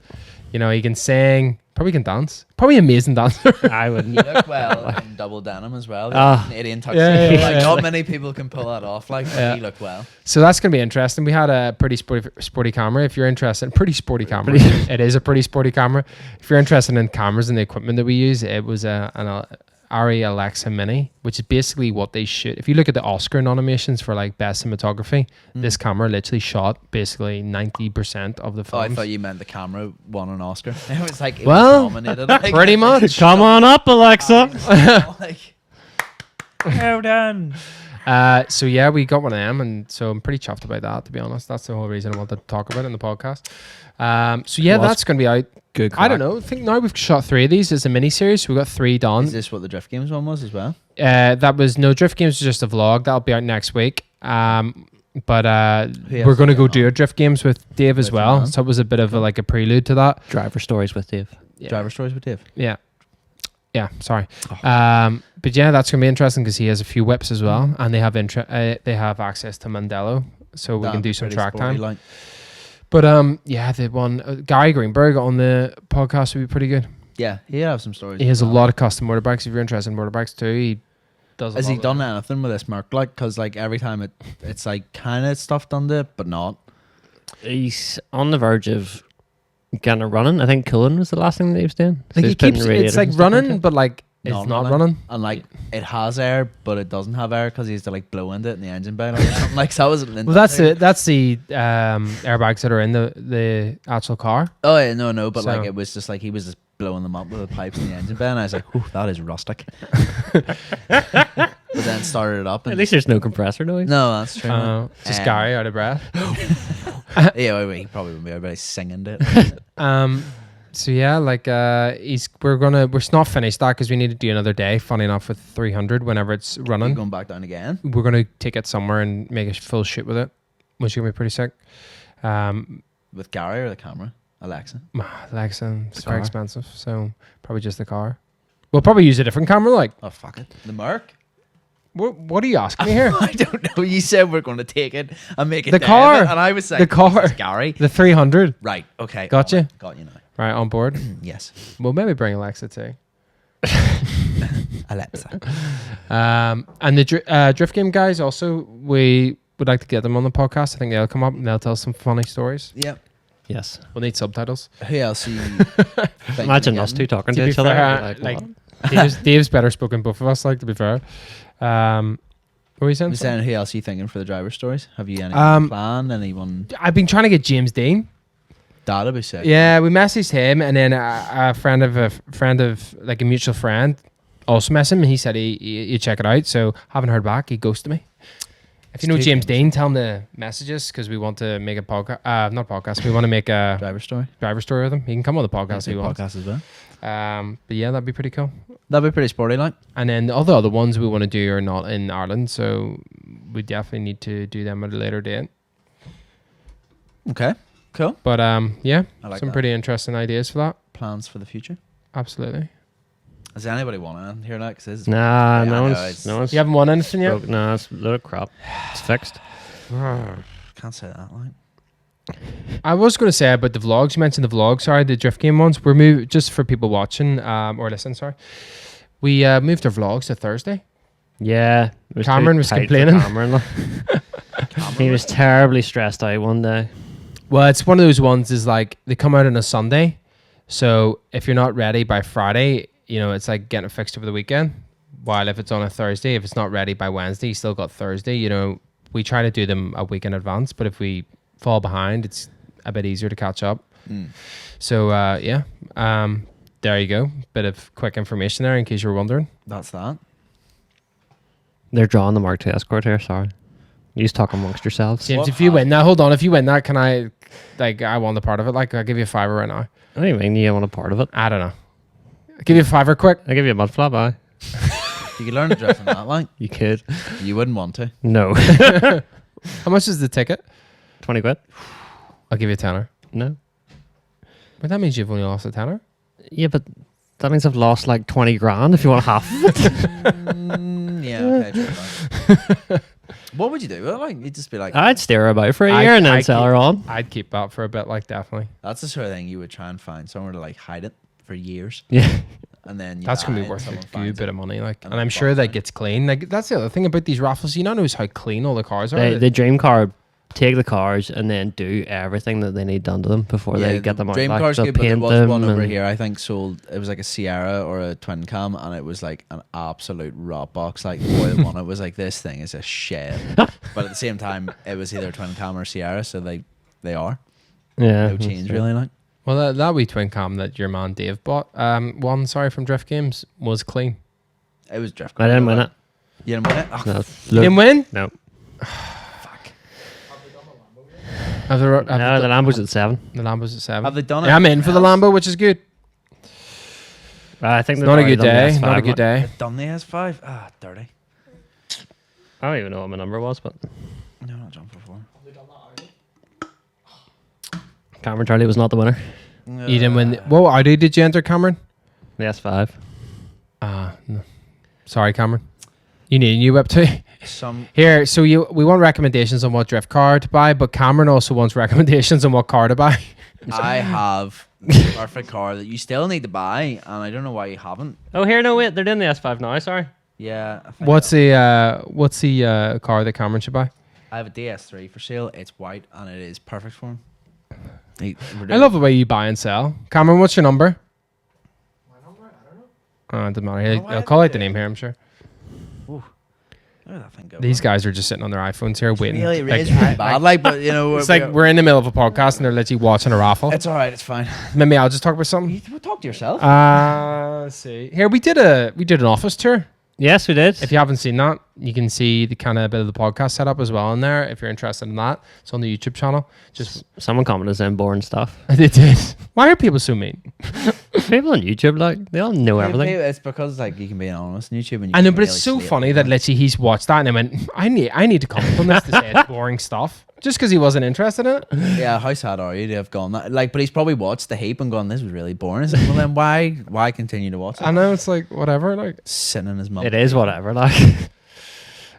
You know, he can sing, probably can dance, probably amazing dancer. I wouldn't." you look well in double denim as well. Ah. Canadian tuxedo. Yeah. Like, not many people can pull that off. Like, but he looked well. So that's gonna be interesting. We had a pretty sporty camera. If you're interested, pretty sporty camera. It is a pretty sporty camera. If you're interested in cameras and the equipment that we use, it was an Arri Alexa Mini, which is basically what they shoot. If you look at the Oscar nominations for like best cinematography, this camera literally shot basically 90% of the Oh, films. I thought you meant the camera won an Oscar. It was like, it Well, was nominated. Like, pretty much. Come on up, Alexa. like, well done. So yeah, we got one of them, and so I'm pretty chuffed about that. To be honest, that's the whole reason I wanted to talk about it in the podcast. So yeah, Well, that's going to be out. Good. I don't know. I think now we've shot 3 of these as a mini series. So we got 3 done. Is this what the Drift Games one was as well? That was no Drift Games. Was just a vlog that'll be out next week. But Who else we're going to is go on? do a Drift Games with Dave as With well. man. So it was a bit of like a prelude to that. Driver stories with Dave. Yeah. Driver Stories with Dave. Yeah. Sorry. Oh. But yeah, that's gonna be interesting because he has a few whips as well, and they have they have access to Mandela, so we can do some track time. Like, But yeah, the one Gary Greenberg on the podcast would be pretty good. yeah, he have some stories. He has a as well. lot of custom motorbikes. If you're interested in motorbikes too, he does. Has he done anything with this Merc? Like, because like every time it's like kind of stuff done to it, but not. He's on the verge of kind of running. I think Cullen was the last thing that he was doing. So Like he's he putting keeps, radiators it's like and stuff running, that. but like it's not running. And like it has air, but it doesn't have air because he has to like blow into it in the engine bay or something. Like, so I wasn't. Well, that's it. That's the airbags that are in the actual car. Oh yeah, no, but like So- it was just like he was just blowing them up with the pipes in the engine bay, and I was like, "Ooh, that is rustic." But then started it up, and At least there's no compressor noise. no, that's true. man. Just Gary out of breath. Yeah, he probably wouldn't be everybody singing it. So yeah, like we're not finished that because we need to do another day. Funny enough, with 300, whenever it's You're running, going back down again. we're gonna take it somewhere and make a full shoot with it, which is gonna be pretty sick. With Gary or the camera? Alexa. Alexa, it's The very car. expensive, so probably just the car. We'll probably use a different camera. Like, Oh fuck it. The Merc? what are you asking me here? I don't know. You said we're going to take it and make it The David, car. and I was saying The car. it's Gary. The 300, Right. Okay. Gotcha. Right, got you now. right on board. Yes. We'll maybe bring Alexa too. Alexa. And the drift game guys also, we would like to get them on the podcast. I think they'll come up and they'll tell some funny stories. Yep. Yes. We'll need subtitles. Who else? Are you thinking Imagine of us two getting? talking To to be each other. fair, Like, what? Dave's better spoken both of us, like, to be fair. What were you saying? I'm saying, who else are you thinking for the driver stories? Have you any plan? Anyone? I've been trying to get James Dean. That'd be sick. Yeah, we messaged him, and then a friend of like a mutual friend also messaged him, and he said he'd check it out. So haven't heard back. He ghosted me. If you know It's James too Dean, tell him to message us because we want to make a podcast. Not podcast. We want to make a Driver story. driver story with him. He can come on the podcast if he wants. Podcast as well. But yeah, that'd be pretty cool. That'd be pretty sporty, like. And then all the other ones we want to do are not in Ireland, so we definitely need to do them at a later date. Okay. Cool. But yeah, I like some that. pretty interesting ideas for that. Plans for the future. Absolutely. Does anybody want to hear that? 'Cause this is- Nah, I no know, one's. it's- No one's. You haven't won anything yet? broke- No, it's a load of crap. It's fixed. Can't say that, like. I was going to say about the vlogs. You mentioned the vlogs. Sorry, the drift game ones. We're moved just for people watching or listening. Sorry, we moved our vlogs to Thursday. Yeah. it was Cameron too was tight for complaining. Cameron. He was terribly stressed out one day. Well, it's one of those ones. Is like they come out on a Sunday, so if you're not ready by Friday, you know it's like getting it fixed over the weekend. While if it's on a Thursday, if it's not ready by Wednesday, you still got Thursday. You know, we try to do them a week in advance, but if we fall behind, it's a bit easier to catch up. So yeah, there you go. Bit of quick information there in case you were wondering. That's that. They're drawing the Mark II Escort here. Sorry, you just talk amongst yourselves. James, What if you win that, hold on. If you win that, can I want a part of it? Like, I'll give you a $5 right now. What do you mean you want a part of it? I don't know. I'll give you a $5 quick. I'll give you a mud flap, aye. You could learn to drift on that, like. You could. You wouldn't want to. No. How much is the ticket? 20 quid? I'll give you a tenner. No. But that means you've only lost a tenner. Yeah, but that means I've lost like 20 grand if you want half of it. Yeah, okay, true, right. What would you do? Well, like, you'd just be like, I'd stare her about for a year and then sell her on. I'd keep that for a bit, like, definitely. that's the sort of thing you would try and find somewhere to like hide it for years, Yeah. and then you That's going to die be and worth a someone good finds bit it. of money, like. And And I'm then sure box that it. gets clean. Like, that's the other thing about these raffles. You don't know how clean all the cars are. The dream car, take the cars and then do everything that they need done to them before they get them out. Dream Like, car's they'll good, but there paint was them one over and- here I think sold. It was like a Sierra or a twin cam, and it was like an absolute rot box. Like, the boy that won it was like, this thing is a shed. But at the same time, it was either a twin cam or Sierra, so they are Yeah. no change really. Like, Well, that wee twin cam that your man Dave bought, from Drift Games, was clean. it was drift. I didn't win it. You didn't win it. Oh, No. You didn't win? No. Have the No, the Lambo's at 7. The Lambo's at 7. have they done it? Yeah, I'm in for the Lambo, which is good. I think It's they've not a already good done the day. S5, Not a good like- day. They've done the S5. Ah, dirty. I don't even know what my number was, but No, not jumping for. Cameron Charlie was not the winner. You didn't win. What Audi did you enter, Cameron? The S5. No. Sorry, Cameron. You need a new whip too. Some Here, so we want recommendations on what drift car to buy, but Cameron also wants recommendations on what car to buy. I have the perfect car that you still need to buy, and I don't know why you haven't. Oh, here, no, wait. They're doing the S5 now, sorry. Yeah. I think What's the car that Cameron should buy? I have a DS3 for sale. It's white and it is perfect for him. I love the way you buy and sell. Cameron, what's your number? My number? I don't know. It doesn't matter. I'll call out the name here, I'm sure. Where did that thing go? These guys are just sitting on their iPhones here waiting. really, Like, it's really bad. Like, but you know, it's like we're in the middle of a podcast and they're literally watching a raffle. It's all right. It's fine. Maybe I'll just talk about something. You talk to yourself. Let's see. Here we did an office tour. Yes, we did. If you haven't seen that, you can see the kind of bit of the podcast setup as well in there. If you're interested in that, it's on the YouTube channel. Just Someone commented saying boring stuff. they did. Why are people so mean? People on YouTube, like, they all know everything. It's because like you can be anonymous on YouTube. And you I know, can but it's really so slate funny people. that literally he's watched that and I went, I need to comment on this to say it's boring stuff. Just because he wasn't interested in it. Yeah, how sad are you to have gone that? Like, but he's probably watched the heap and gone, "This was really boring." Is it? Well, then why continue to watch it? I know, it's like whatever. Like, Sitting in his mum. It is whatever, like.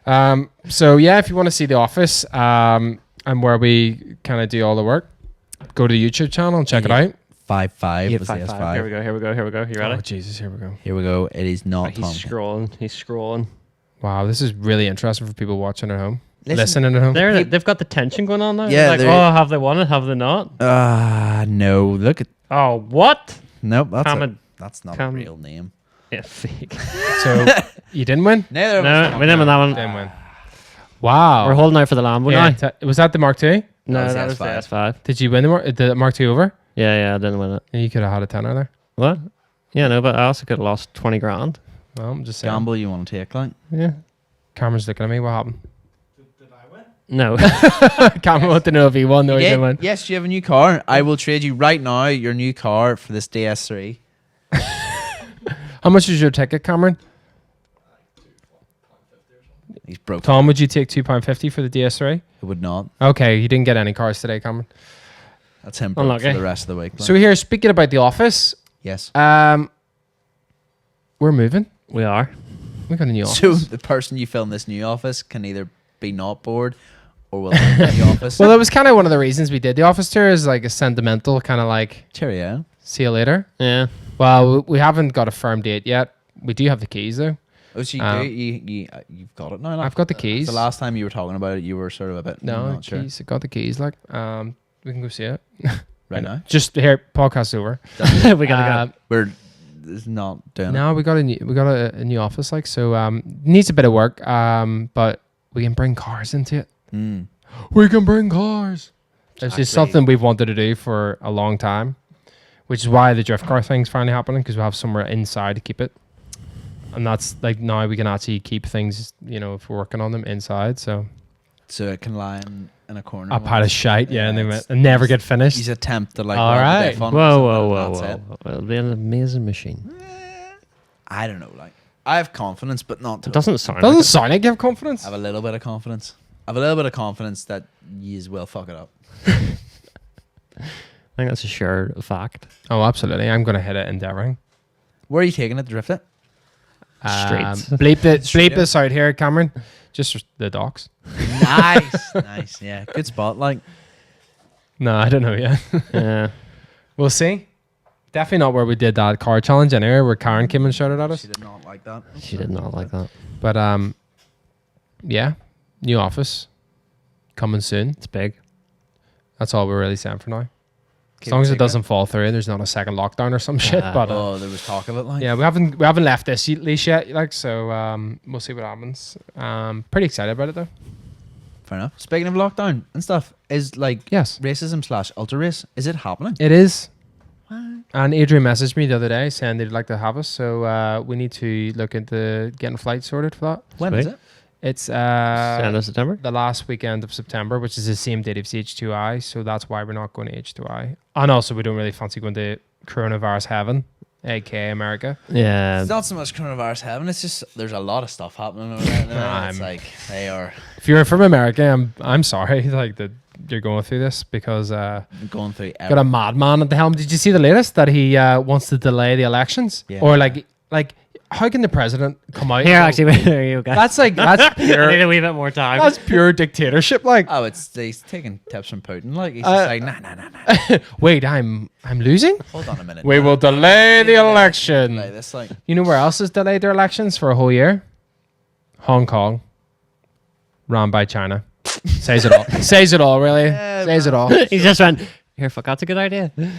so yeah, if you want to see the office, and where we kind of do all the work, go to the YouTube channel and check it out. 5.5 Yeah, was the 5.5. S5. Here we go. You ready? Oh Jesus, here we go. Here we go. It is not He's Tom. scrolling. Wow, this is really interesting for people watching at home, Listen, listening at home. They've got the tension going on now. Yeah, Like, they're- oh, have they won it? Have they not? No. Look at. Oh, what? Nope. That's not a Cam- real name. Yeah, fake. So you didn't win. Neither of No, us. we didn't win that one. Didn't win. Wow. We're holding out for the Lambo Yeah, now. was that the Mark II? No, was that the was the S5. S5. Did you win the Mark II over? Yeah, I didn't win it. Yeah, you could have had a tenner there. What? Yeah, no, but I also could have lost 20 grand. Well, I'm just saying. Gamble you want to take, like? Yeah. Cameron's looking at me. What happened? No. Cameron wanted to know if he won or he didn't win. Yes, you have a new car. I will trade you right now your new car for this DS3. How much is your ticket, Cameron? He's broke. Tom, would you take £2.50 for the DS3? It would not. Okay, you didn't get any cars today, Cameron. That's him broke for Unlucky. the rest of the week. So here, speaking about the office, yes. we're moving. We are. We got a new office. So the person you film this new office can either be not bored or will leave the new office. Well, that was kind of one of the reasons we did the office tour, is like a sentimental kind of like, Cheerio. see you later. Yeah. Well, we haven't got a firm date yet. We do have the keys though. Oh, so you've got it now. I've got the keys. The last time you were talking about it, you were sort of a bit No, not sure. keys. I got the keys. Like, we can go see it Right now, Just here, podcast over. We gotta go. we're it's not doing it. No, we got a new office. Like, so needs a bit of work. But we can bring cars into it. Mm. We can bring cars. It's just something we've wanted to do for a long time, which is why the drift car thing's finally happening, because we have somewhere inside to keep it. And that's like now we can actually keep things, if we're working on them inside. So it can lie in a corner. A pile of shite, and never get finished. He's attempt to like. All right. Whoa. It'll be an amazing machine. I don't know. Like I have confidence, but not. It doesn't sound. Doesn't sound like you have confidence. I have a little bit of confidence. That you will fuck it up. I think that's a sure fact. Oh, absolutely. I'm going to hit it endeavoring. Where are you taking it to drift it? Streets. Bleep this out here, Cameron. Just the docks. Nice. Yeah, good spot. Like, no, I don't know yet. Yeah. We'll see. Definitely not where we did that car challenge anyway, where Karen came and shouted at us. She did not like that. She did not like that. But yeah, new office coming soon. It's big. That's all we're really saying for now. As long as it doesn't fall through, there's not a second lockdown or some shit. But there was talk of it. Like, yeah, we haven't left this leash yet. Like, so we'll see what happens. Pretty excited about it though. Fair enough. Speaking of lockdown and stuff, is like Yes, racism / ultra race. Is it happening? it is. What? And Adrian messaged me the other day saying they'd like to have us. So we need to look into getting flights sorted for that. When is it? It's End of September. the last weekend of September, which is the same date of H2I. So that's why we're not going to H2I. And also, we don't really fancy going to coronavirus heaven, aka America. Yeah. It's not so much coronavirus heaven. It's just there's a lot of stuff happening over there. It's like they are If you're from America, I'm sorry, like that you're going through this because going through. got a madman at the helm. Did you see the latest that he wants to delay the elections? Yeah. Or like how can the president come out? Here, and go, actually, there you go. that's I need pure. a wee bit more time. That's pure dictatorship. Like, Oh, he's taking tips from Putin. Like he's just like nah. wait, I'm losing. Hold on a minute. We will delay the election. Like this, like You know where else has delayed their elections for a whole year? Hong Kong, run by China. Says it all. Says it all. Really. Yeah, Says it all. He just went, here, fuck, that's a good idea. Get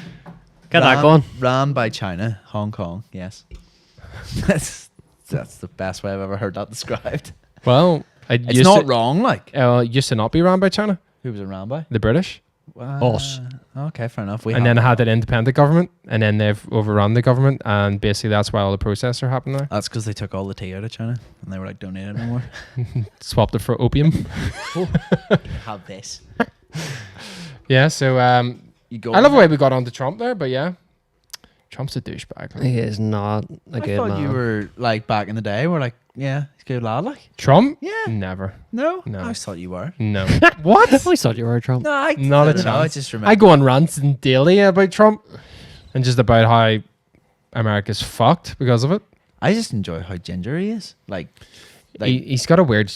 that going. Ran by China, Hong Kong. Yes, that's the best way I've ever heard that described. Well, It's not wrong. Like used to not be run by China. who was it ran by? The British. Us. Okay, fair enough. And then it had an independent government, and then they've overrun the government, and basically that's why all the protests are happening now. That's because they took all the tea out of China and they were like, don't need it anymore. Swapped it for opium. Have this. Yeah, so You go. I love the way we got onto Trump there, but yeah, Trump's a douchebag. He is not a I good thought man. you were like back in the day. We're like, yeah, he's a good lad. Like, Trump? yeah, Never. no, No. I always thought you were. No. I What? always thought you were a Trump. No, I Not a don't know, I chance. just remember. I go on rants daily about Trump and just about how America's fucked because of it. I just enjoy how ginger he is. Like He's got a weird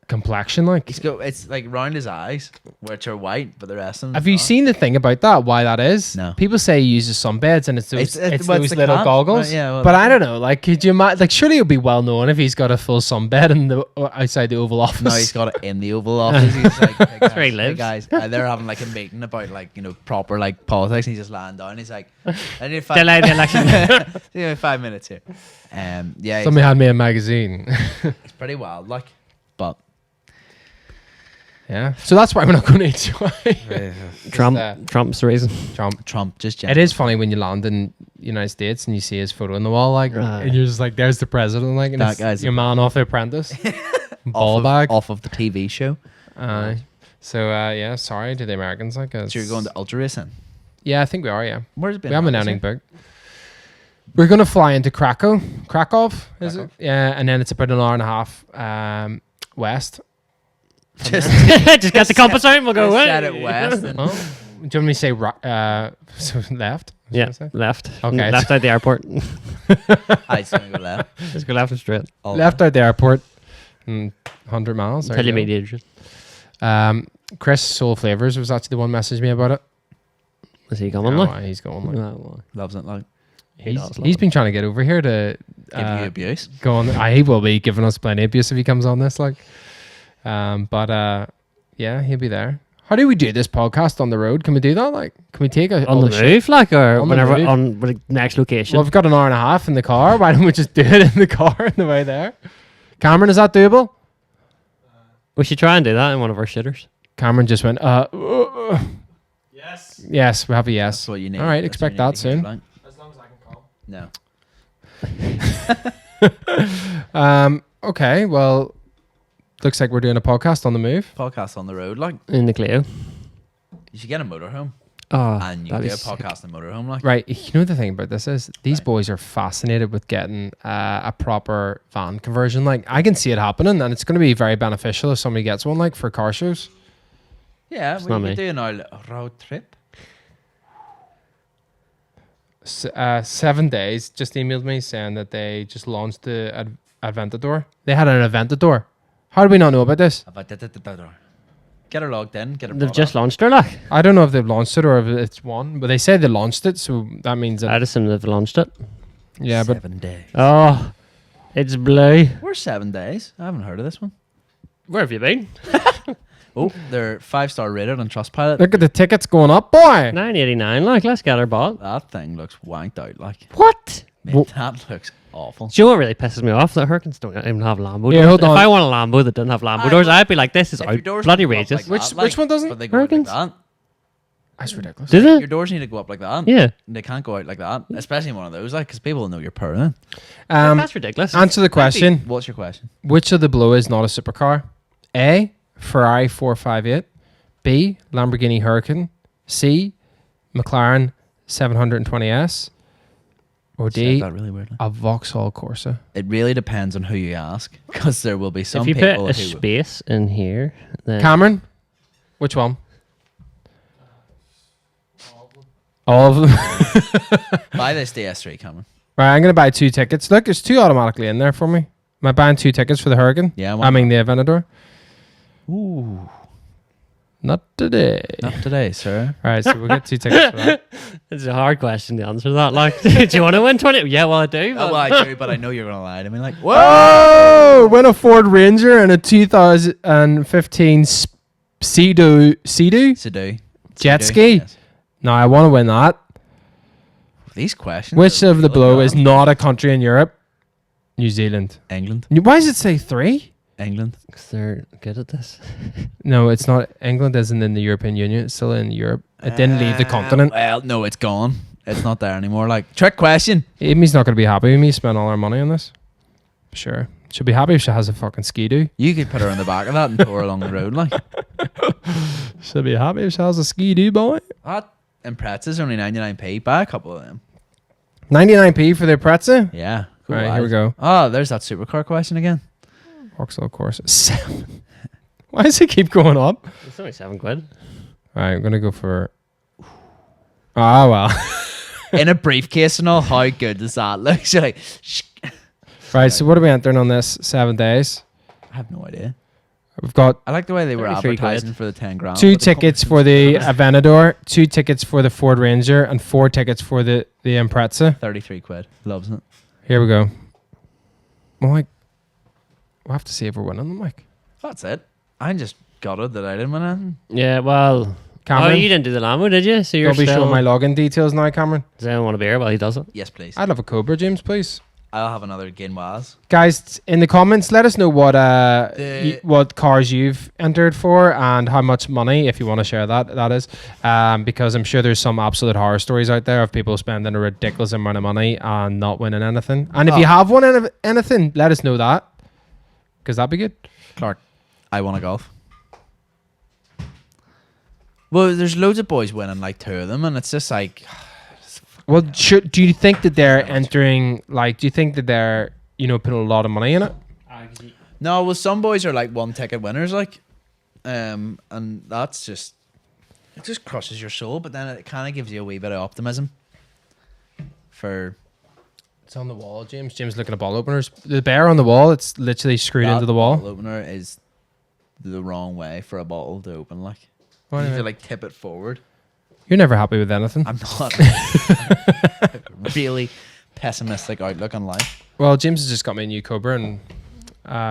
complexion. Like, it's like round his eyes, which are white, but the rest of them. have you seen the thing about that? Why that is? No. People say he uses sunbeds and it's those, It's those the little cap. goggles. Yeah, well, but I don't know. Like, could you imagine? Like, surely it would be well known if he's got a full sunbed in the outside the Oval Office. No, he's got it in the Oval Office. He's like, hey guys, where he hey lives. guys. They're having like a meeting about like proper like politics. And he's just lying down. He's like, I need Delay the election. 5 minutes here. Yeah, Somebody had me a magazine. it's pretty wild. Like, but Yeah. So that's why we're not going to HUI. Trump's the reason. Trump just. It is funny when you land in the United States and you see his photo on the wall, like, Right. and you're just like, there's the president, like, and That it's guy's your man off The Apprentice. Ball off bag. off of the TV show. So, yeah, sorry to the Americans, like, So you're going to ultra racing. yeah, I think we are, yeah. Where's it been? We haven't at this anything year? booked. We're going to fly into Krakow, is Krakow. it? Yeah, and then it's about an hour and a half west. Just Just get the compass out and we'll go just away. set it west. And Oh, do you want me to say so left? Yeah, Is that what left. Okay. Left out the airport. I just gonna go left. Just go left and straight. All left out the airport, 100 miles. there Until you you meet go. Adrian. Chris Soul Flavors was actually the one messaged me about it. Is he coming? Oh, like? he's going. Like, No, Loves it. Like he's been trying to get over here to give you abuse. go on. He will be giving us plenty of abuse if he comes on this. Like, but yeah, he'll be there. How do we do this podcast on the road? Can we do that? Like, can we take on all the shit? move, like, or On the whenever move. on the next location? Well, we've got an hour and a half in the car. Why don't we just do it in the car on the way there? Cameron, is that doable? We should try and do that in one of our shitters. Cameron just went, Yes, we have a yes. That's what you need. All right, That's expect what that you need soon. to hear, like. As long as I can call. No. Okay, well, looks like we're doing a podcast on the move. Podcast on the road, like. In the Clio. You should get a motorhome. Oh, And you that'd do be a sick. podcast in a motorhome, like. Right, you know the thing about this is these Right. boys are fascinated with getting a proper van conversion. Like, I can see it happening, and it's going to be very beneficial if somebody gets one, like, for car shows. Yeah, It's we not could me. do an old road trip. 7 days just emailed me saying that they just launched the Aventador. They had an Aventador. How do we not know about this? Get her logged in. Get her. They've brought just up. launched her, like. I don't know if they've launched it or if it's one, but they say they launched it, so that means that I'd assume they've launched it. yeah. But 7 days. Oh, it's blue. We're 7 days. I haven't heard of this one. Where have you been? Oh, they're 5-star rated on Trustpilot. look at the tickets going up, boy. $9.89. Like, let's get her bought. That thing looks wanked out. Like, What? mate, Well- that looks awful. Do you know what really pisses me off? That Hurricanes don't even have Lambo Yeah, doors. hold If on. I want a Lambo that doesn't have Lambo I doors, would- I'd be like, this is If your out doors bloody need to go up outrageous. like that, Which one doesn't? But they go up like Hurricanes? that. That's ridiculous. Did Your it? doors need to go up like that. Yeah. They can't go out like that, especially in one of those, like, because people will know you're purring. That's ridiculous. Answer the question. What's your question? Which of the below is not a supercar? A. Ferrari 458. B. Lamborghini Huracan. C. McLaren 720S. Or Said D. that really weirdly. A Vauxhall Corsa. It really depends on who you ask, because there will be some if you people put a who. space in here, then Cameron, which one? All of them. Buy this DS3, Cameron. Right, I'm gonna buy 2 tickets. Look, there's 2 automatically in there for me. Am I buying 2 tickets for the Huracan? Yeah, I mean the Aventador. Ooh, Not today. not today, sir. All right, so we'll get 2 tickets for that. it's a hard question to answer that. Like, do you want to win 20? Yeah, well, I do. Oh, but- well, I do, but I know you're gonna lie to me. Like, what? Whoa! Win a Ford Ranger and a 2015 Sea-Doo Sidhu. jet Sidhu, ski. yes. No, I want to win that. These questions. Which are of the really below bad. is not a country in Europe? New Zealand. England? Why does it say 3? England. 'Cause they're good at this. No, it's not. England isn't in the European Union. It's still in Europe. It didn't leave the continent. Well, no, it's gone. It's not there anymore. Like, trick question. Amy's not going to be happy with me spending all our money on this. Sure. She'll be happy if she has a fucking ski-doo. You could put her on the back of that and tow her along the road. Like, She'll be happy if she has a ski-doo, boy. that Imprezza's only 99p. Buy a couple of them. 99p for the Impreza. Yeah. All right, here we go. Oh, there's that supercar question again. Vauxhall Corsa. 7. Why does it keep going up? It's only £7. All right, I'm going to go for... Ah, well. In a briefcase and all, how good does that look? So like, Right, so what are we entering on this? 7 days. I have no idea. We've got I like the way they were 33 advertising quid. for the 10 grand. 2 but the tickets company- for the Aventador, 2 tickets for the Ford Ranger, and 4 tickets for the Impreza. 33 quid. Loves it. Here we go. Well, like, we'll have to see if we're winning them, like. That's it. I just gutted that I didn't win anything. Yeah, well. Cameron, Oh, you didn't do the Lambo, did you? So you're don't be still... showing my login details now, Cameron. Does anyone want a beer while he does it? Yes, please. I'd love a Cobra, James, please. I'll have another Gainwaz. Guys, in the comments, let us know what The- what cars you've entered for and how much money, if you want to share that is. Because I'm sure there's some absolute horror stories out there of people spending a ridiculous amount of money and not winning anything. And if you have won anything, let us know that. Because that'd be good. Clark, I want a golf. Well, there's loads of boys winning, like 2 of them, and it's just like, Well, do you think that they're entering, like, do you think that they're, putting a lot of money in it? no. Well, some boys are like 1 ticket winners, like, and that's just, it just crushes your soul. But then it kind of gives you a wee bit of optimism. For It's on the wall, James. James looking at ball openers. The bear on the wall, it's literally screwed that into the wall. bottle opener is the wrong way for a bottle to open. Like, What do you you have to mean? like tip it forward. You're never happy with anything. I'm not really pessimistic outlook on life. Well, James has just got me a new Cobra and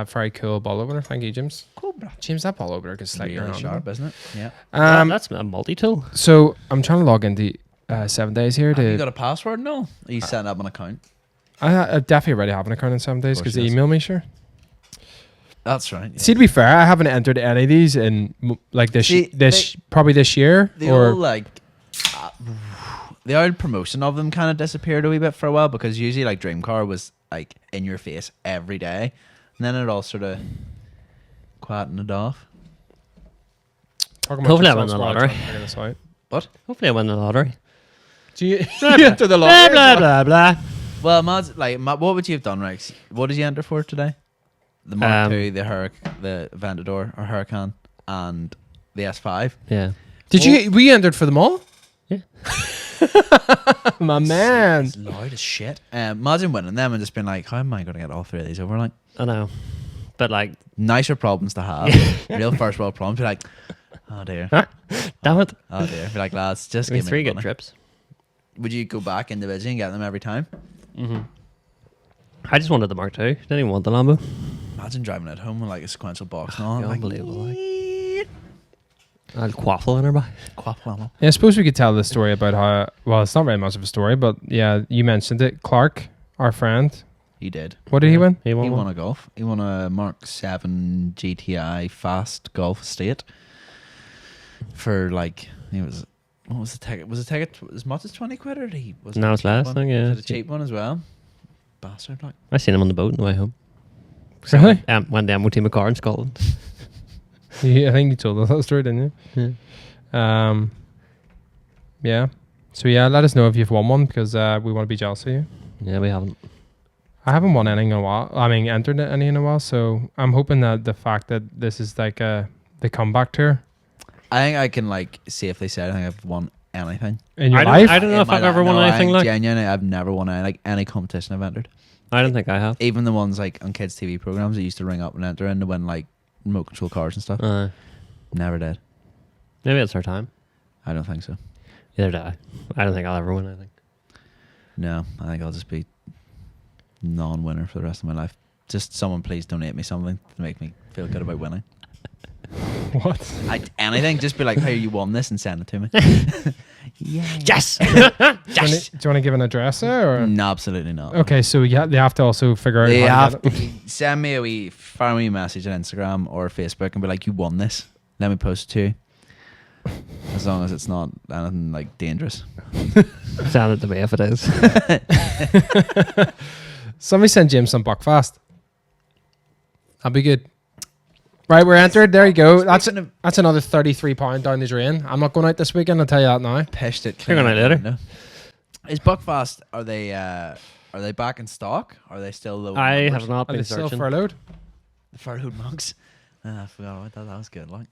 very cool ball opener. Thank you, James. Cobra. James, that ball opener gets slightly Really around. sharp, isn't it? Yeah. That's a multi-tool. So I'm trying to log into 7 days here. Have you To got a password? No. Are you setting up an account? I definitely already have an account in 7 days Of because course they he does. email me, sure. That's right. Yeah. See, to be fair, I haven't entered any of these in like See, probably this year The or old like the old promotion of them kind of disappeared a wee bit for a while, because usually like Dream Car was like in your face every day, and then it all sort of quietened it off. Hopefully I win the lottery. What? Hopefully I win the lottery. Do you enter the lottery? Blah, blah, blah, blah. Well, what would you have done, Rex? What did you enter for today? The Mark II, the Aventador or Huracan, and the S5. Yeah. We entered for them all? Yeah. My man. It's loud as shit. Imagine winning them and just being like, how am I going to get all three of these over? Like, I know. But like, nicer problems to have. Real first world problems. Be like, oh dear. damn it. Oh dear. Be like, lads, just I mean, give me 3 good money. trips. Would you go back individually and get them every time? Mm-hmm. I just wanted the Mark II. Didn't even want the Lambo. Imagine driving it home with like a sequential box and all. Like, Unbelievable. Like. I'll quaffle in her back. quaffle. Yeah, I suppose we could tell the story about how, well, it's not very much of a story, but yeah, you mentioned it. Clark, our friend, He did. what did he win? He won, He one. won a golf. He won a Mark 7 GTI fast golf estate for like, what was the ticket? Was the ticket as much as 20 quid, or was No, it's less, one? I think, yeah. Was it a cheap one as well? Bastard, like. I seen him on the boat on the way home. Really? Went to MOT my car in Scotland. I think you told us that story, didn't Yeah. you? Yeah. So yeah, let us know if you've won one, because we want to be jealous of you. Yeah, we haven't. I haven't won any in a while. I mean, entered any in a while. So I'm hoping that the fact that this is like the comeback tour I think I can like safely say I think I've won anything. in your I life. don't know if I've ever won anything like. Genuinely, I've never won any competition I've entered. I don't think I have. Even the ones like on kids' TV programs that used to ring up and enter in to win like remote control cars and stuff. Never did. Maybe it's our time. I don't think so. Either did I. I don't think I'll ever win anything. No, I think I'll just be non-winner for the rest of my life. Just someone please donate me something to make me feel good about winning. What? Anything, just be like, hey, you won this and send it to me. Yeah. Yes! Do you want to give an address there? Or? No, absolutely not. Okay, so they have to also figure out They how to have get it. to send me fire me a message on Instagram or Facebook and be like, you won this. Let me post it to you. As long as it's not anything like dangerous. Sound it to me if it is. Somebody send James some Buckfast. That'd be good. Right, we're entered. There you go. That's another £33 down the drain. I'm not going out this weekend. I'll tell you that now. Pished it. You're going out later. No. Is Buckfast? Are they back in stock? Are they still low? I numbers? have not Are they been still searching. furloughed? The furloughed monks. I forgot about that. That was good. Like,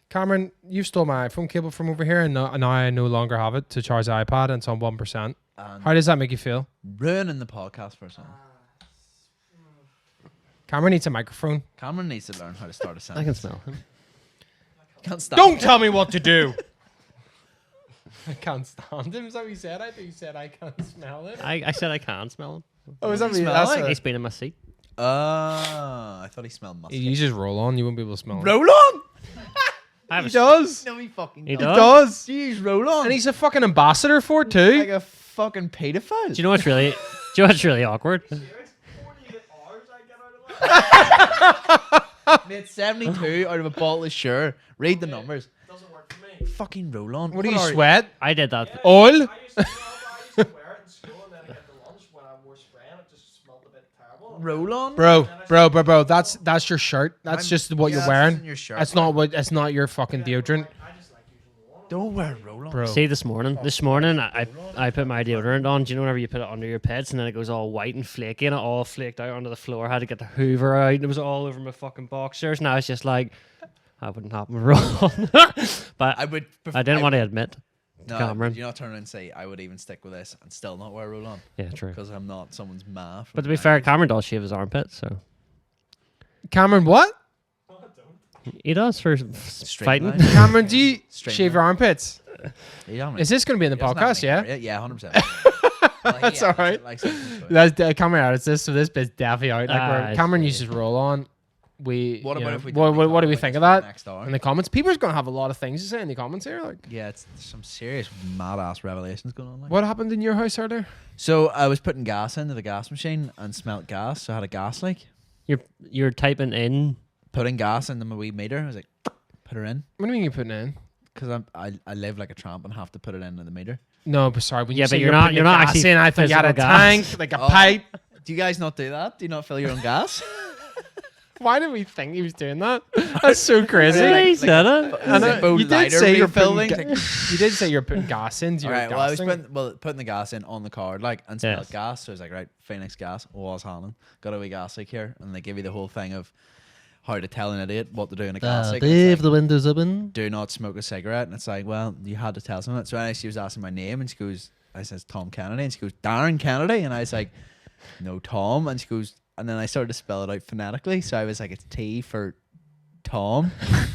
Cameron, you stole my iPhone cable from over here, and now I no longer have it to charge the iPad, and it's on 1%. How does that make you feel? ruining the podcast for someone. Cameron needs a microphone. Cameron needs to learn how to start a sentence. I can smell him. Can't stop. Don't tell me what to do. I can't stand him. Is that what you said? I think you said I can't smell it. I said I can smell him. Oh, is that what you smell it? He's been in my seat. I thought he smelled mustard. You just roll on. You won't be able to smell it. Roll on. I have He a does. No, he fucking He does. does? Jeez, roll on. And he's a fucking ambassador for it too. like a fucking pedophile. Do you know what's really? Do you know what's really awkward? Mate, 72 out of a bottle of Sure. Read the numbers. Doesn't work for me. Fucking roll on. What do you are sweat? I did that. Oil? I used to wear it in school, and then I get to lunch when I wore spraying, it just smelled a bit terrible. Roll on? Bro. That's your shirt. That's just what yeah, you're that's wearing. in your shirt. That's not what. That's not your fucking deodorant, I just like using one. Don't wear roll on. bro. See, this morning I put my deodorant on. Do you know whenever you put it under your pets and then it goes all white and flaky and it all flaked out onto the floor? I had to get the Hoover out. And it was all over my fucking boxers. Now it's just like, I wouldn't happen to roll on. But I would. I didn't want to admit to No, Cameron. you not turn around and say I would even stick with this and still not wear roll on Yeah, true. because I'm not someone's ma. from But to be the fair, 90s. Cameron does shave his armpit, so Cameron, what? he does for fighting. line. Cameron, do you Straight shave your armpits? You don't Is this going to be in the He doesn't podcast? have Yeah. any hair. Yeah, 100%. That's all right. That's Cameron out. It's this, so this bit's definitely out. Like where it's Cameron fine. uses roll on. What you about know, if we? what do we think of that Next hour? in the comments? People's going to have a lot of things to say in the comments here. Like, Yeah, it's some serious mad ass revelations going on. Like. what happened in your house earlier? So I was putting gas into the gas machine and smelt gas, so I had a gas leak. You're typing in. Putting gas into my wee meter, I was like, put her in. What do you mean you're putting it in? because I live like a tramp and have to put it into the meter. No, but sorry. When Yeah, you but say you're not- putting you're the not gas actually in, I thought you had a physical gas. tank, like a Oh. pipe. Do you guys not do that? Do you not fill your own gas? Why did we think he was doing that? That's so crazy. Yeah, he like- said it. And, Zippo you did lighter say you're refilling. putting you did say you're putting gas into your Alright, well, I was gas thing. putting the gas in on the card, like, and smelled Yes. gas. So I was like, right, Phoenix gas, was handling. Got a wee gas leak here, and they give you the whole thing of how to tell an idiot what to do in a gas leak. and it's like, windows open. do not smoke a cigarette. And it's like, well, you had to tell someone. So anyway, she was asking my name, and she goes, I says Tom Kennedy, and she goes, Darren Kennedy, and I was like, no, Tom, and she goes, and then I started to spell it out phonetically, so I was like, it's T for Tom,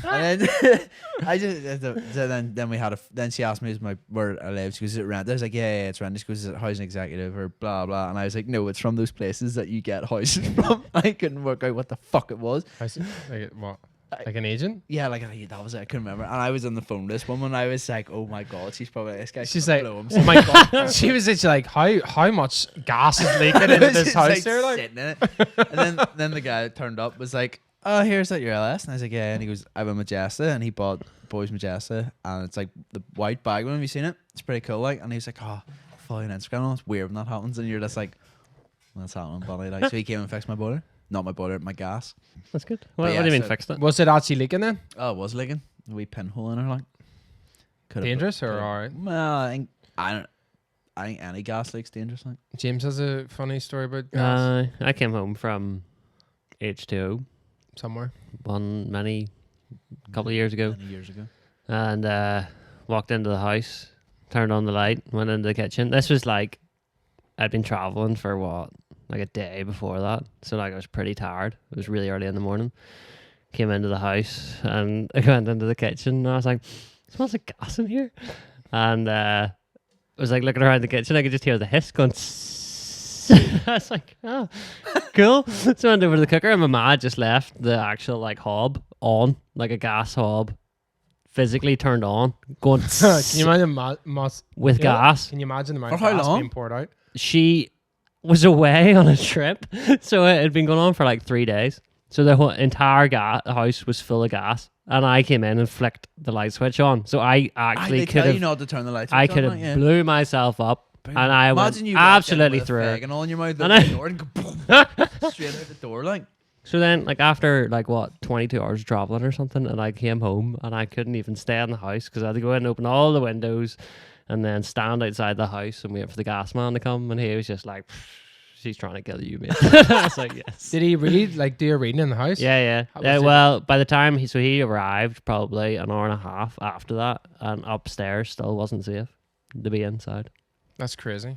and then I just so then we had then she asked me where I live. She goes, is it rented? I was like, yeah, it's rented. She goes, is it housing executive or blah blah? And I was like, no, it's from those places that you get houses from. I couldn't work out what the fuck it was. Like what? Like an agent? Yeah, like that was it. I couldn't remember. And I was on the phone with this woman. I was like, oh my god, she's probably this guy. She's like, oh my god. She was just like, how much gas is leaking into this house like, here? Like, sitting in it. And then the guy that turned up was like, oh, here's that your LS. And I was like, yeah. And he goes, I have a Majesta, and he bought Boys Majesta, and it's like the white bag one. Have you seen it? It's pretty cool. Like, and he was like, oh, follow you on Instagram. It's weird when that happens, and you're just like, what's happening, buddy? Like, so he came and fixed my boiler. Not my boiler, my gas. That's good. But What yeah, do you mean so- fixed it? was it actually leaking then? Oh, it was leaking. A wee pinhole in her, like. Could've Dangerous put- or could've- alright? Well, I think any gas leak's dangerous. Like. James has a funny story about gas I came home from H2O somewhere. many couple of years ago, Many years ago. and walked into the house, turned on the light, went into the kitchen. This was like I'd been traveling for like a day before that, so like I was pretty tired. It was really early in the morning. Came into the house and I went into the kitchen and I was like, "It smells like gas in here," and I was like looking around the kitchen. I could just hear the hiss going. I was like, "Oh, cool." So I went over to the cooker and my ma just left the actual like hob on, like a gas hob, physically turned on, going Can you imagine with gas. Can you imagine the amount For of how gas long? being poured out? She was away on a trip, so it had been going on for like 3 days. So the whole entire house was full of gas, and I came in and flicked the light switch on. So I actually They could tell you have, not to turn the lights. I switch could on, have like, yeah. blew myself up, and I Imagine went you walk in absolutely with a through fag it. and all in your mouth, And open the door and go straight out the door, like. So then, like after like 22 hours traveling or something, and I came home and I couldn't even stay in the house because I had to go in and open all the windows, and then stand outside the house and wait for the gas man to come, and he was just like, "She's trying to kill you, mate." I was like, "Yes." Did he read, like, do a reading in the house? Yeah. How was it? Well, by the time he arrived, probably an hour and a half after that, and upstairs still wasn't safe to be inside. That's crazy.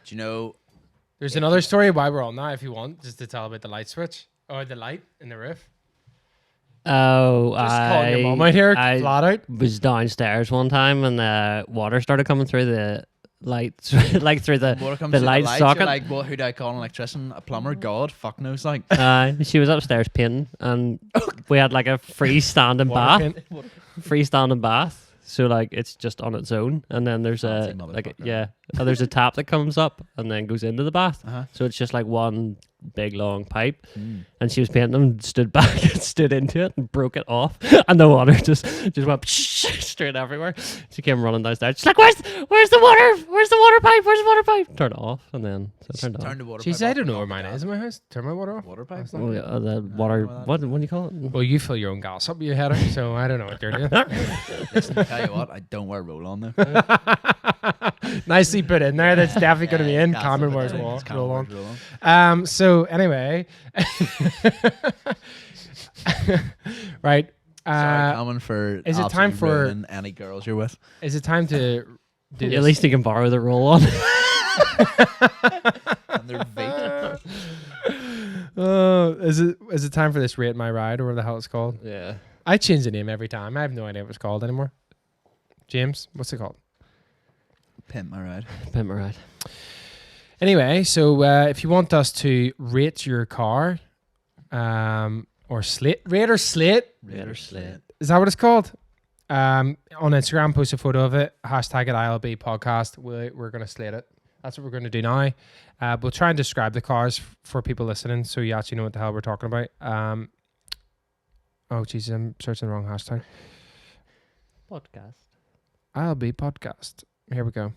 Do you know? There's another story while we're on that, if you want, just to tell about the light switch or the light in the roof. Oh, Just calling your mom out here, I flat out. was downstairs one time, and water started coming through the lights, like through Water the comes through light lights, socket. you're like, what? Who do I call? An electrician? A plumber? God, fuck knows. Like, She was upstairs painting, and we had like a freestanding Water bath. pin. Freestanding bath. So like it's just on its own, and then there's a Fancy like motherfucker. and there's a tap that comes up and then goes into the bath. Uh-huh. So it's just like one big long pipe, and she was painting them, stood back and stood into it and broke it off, and the water just went straight everywhere. She came running downstairs. She's like, "Where's the water? Where's the water pipe? Where's the water pipe?" Turn it off, and then so I turned it turn on. the water. Jeez, pipe I off don't and know where off the mine gas. is in my house. Turn my water off. Water pipe. That's not- Oh, yeah, the water. What do you call it? Well, you fill your own gas up, you header, so I don't know what you're doing. Listen, tell you what, I don't wear roll on though. Nicely put in there. That's definitely going to be in. Gas Cameron up, wears it's roll Cameron on. wears roll on. So anyway, right. Sorry, Cameron, for is it time absolutely for- ruining any girls you're with? Is it time to do At this? least you can borrow the roll on. And their vape. Is it time for this rate my ride or whatever the hell it's called? Yeah. I change the name every time. I have no idea what it's called anymore. James, what's it called? Pimp my ride. Pimp my ride. Anyway, so if you want us to rate your car, or slate, rate or slate, Raider slate. is that what it's called? On Instagram, post a photo of it. Hashtag it ILB podcast. We're going to slate it. That's what we're going to do now. We'll try and describe the cars for people listening so you actually know what the hell we're talking about. Oh, Jesus, I'm searching the wrong hashtag. Podcast. ILB Podcast. Here we go.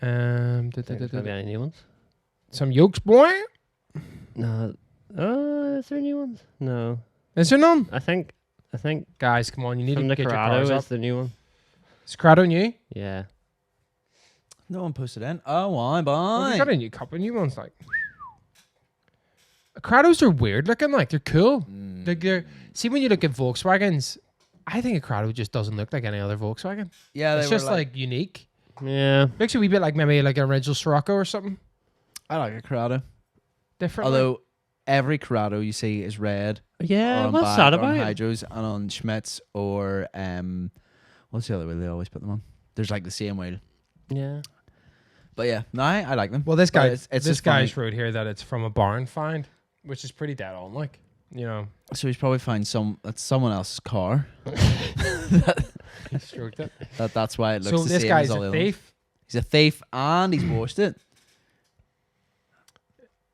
Maybe any new ones? Some yokes, boy. No. Is there new ones? No. Is there none? I think Guys, come on. You need from to the get your Corrado cars is up. the new one. Is Corrado new? Yeah. No one posted in. Oh, why, boy? Well, we got a couple of new ones. Like Corrados are weird looking. Like they're cool. Like they're see when you look at Volkswagens, I think a Corrado just doesn't look like any other Volkswagen. Yeah, they It's were just like unique. Yeah. Looks a wee bit like maybe like an original Scirocco or something I like a Corrado. different. Although every Corrado you see is red. Yeah. on What's back, that on about? Hydros and on Schmitz or what's the other wheel they always put them on? There's like the same wheel. Yeah. But yeah, no, I like them. well, this But guy, it's this just guy's funny. wrote here that it's from a barn find, which is pretty dead on. Like you know, So he's probably find that's someone else's car. he stroked it. That's why it looks So the this same guy's as all the a other ones. thief. He's a thief and he's washed it.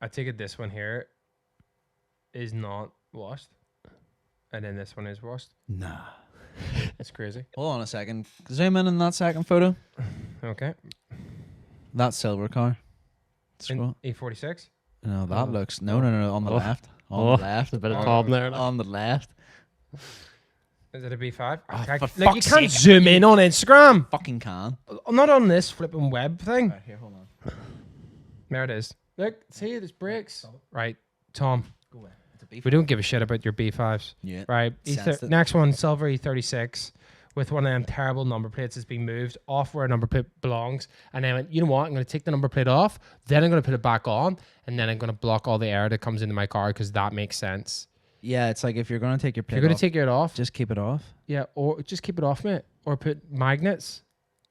I take it this one here is not washed, and then this one is washed. Nah. It's crazy. Hold on a second. Zoom in on that second photo. Okay. That silver car. Scroll. E46. No, that looks no on the Oh. left. On the left. There's a bit of Oh. Tom there. On the left. Is it a B5? Oh, Okay. for Like you fuck's can't sake. zoom in on Instagram. Fucking can. Not on this flipping web thing. Right, here, hold on. There it is. Look, see, there's brakes. Right, Tom. Go away. It's a beef. We don't give a shit about your B5s. Yeah. Right. Sensed it. Next one, silver E36 with one of them terrible number plates that's been moved off where a number plate belongs. And then, I went, you know what? I'm going to take the number plate off. Then I'm going to put it back on. And then I'm going to block all the air that comes into my car because that makes sense. Yeah, it's like if you're gonna take your If plate you're going off, to take it off, just keep it off. yeah, or just keep it off, mate. Or put magnets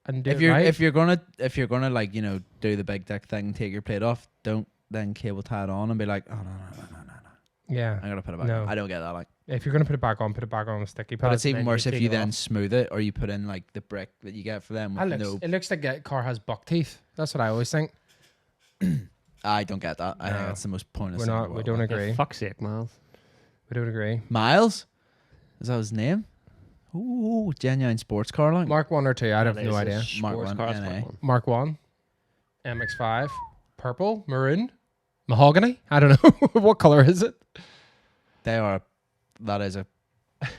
and do If it you're right. if you're gonna like do the big dick thing, take your plate off. Don't then cable tie it on and be like, oh no. yeah. I'm gonna put it back. No. on. I don't get that. Like, If you're going to put it back on with sticky pads. but it's even and then worse if take you it then off. smooth it or you put in like the brick that you get for them. With It looks like a car has buck teeth. That's what I always think. I don't get that. I think No. that's the most pointless. We're thing in not. the We world. don't Like, agree. Fuck's sake, Miles. We don't agree. Miles, is that his name? Ooh, genuine sports car like. Mark 1 or 2. I have That no is a idea. Mark sports one, car, that's NA. Mark one. Mark 1, MX5, purple, maroon, mahogany. I don't know. What color is it? They are. That is a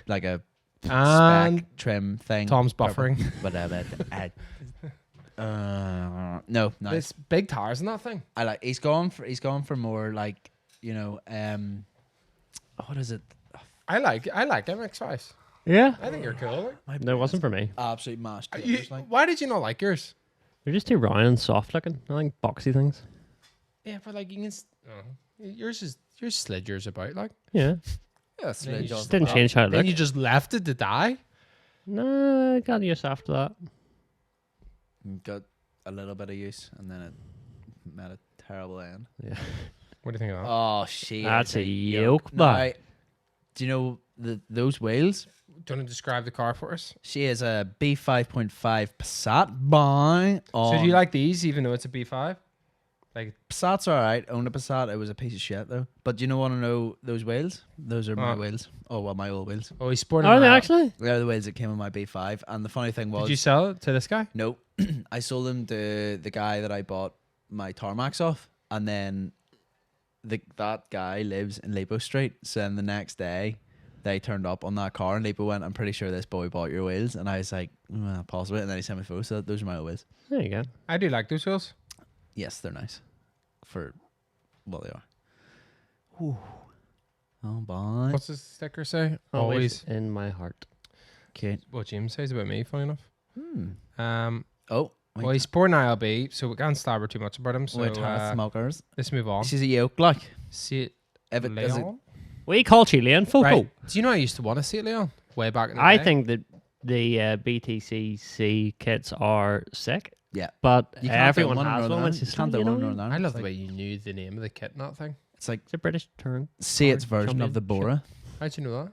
like a And spec trim thing. Tom's Purple. buffering. Whatever. No, nice. There's big tires in that thing. I like. He's gone for more like what is it? I like MX5s. Yeah. I think you're cool. Like. No, it wasn't for me. Absolute mashed. Why did you not like yours? They're just too round and soft looking. I like boxy things. Yeah, but like you can. Yours slid yours about like. Yeah. Yeah, Yeah, you Just didn't change how it Then looked. you just left it to die. No, I got used after that. Got a little bit of use, and then it met a terrible end. Yeah. What do you think of that? Oh shit! That's it's a yoke, Now, man. do you know those wheels? Do you want to describe the car for us? She is a B5.5 Passat. Bye. So do you like these, even though it's a B5? Like Passat's alright. Owned a Passat. It was a piece of shit though. But do you want to know those wheels? Those are my wheels. Oh well, my old wheels. oh, he's sporting. Are they them out. actually? They're the wheels that came on my B5. And the funny thing was, Did you sell it to this guy? no, I sold them to the guy that I bought my tarmacs off, and then that guy lives in Lipo Street. So then the next day, they turned up on that car, and Lipo went, "I'm pretty sure this boy bought your wheels," and I was like, "Possibly." And then he sent me photos. So those are my old wheels. There you go. I do like those wheels. Yes, they're nice. For what they are. Whew. Oh, bye. What's the sticker say? Always in my heart. Okay. What James says about me, funny enough. Oh. Well, he's sporting ILB, so we can't slabber too much about him. So With smokers. let's move on. She's a yoke, like. See it, If it does it, Leon? We call Chilean Foco. Right. Do you know I used to want to see it, Leon? Way back in the I day. think that the BTCC kits are sick, yeah. but You can't do everyone one in has Northern one, Ireland. which You is can't do you one know, in Northern I Ireland. love It's the like- way you knew the name of the kit and that thing. It's like It's a British term. see its Sorry, version of the Bora. How'd you know that?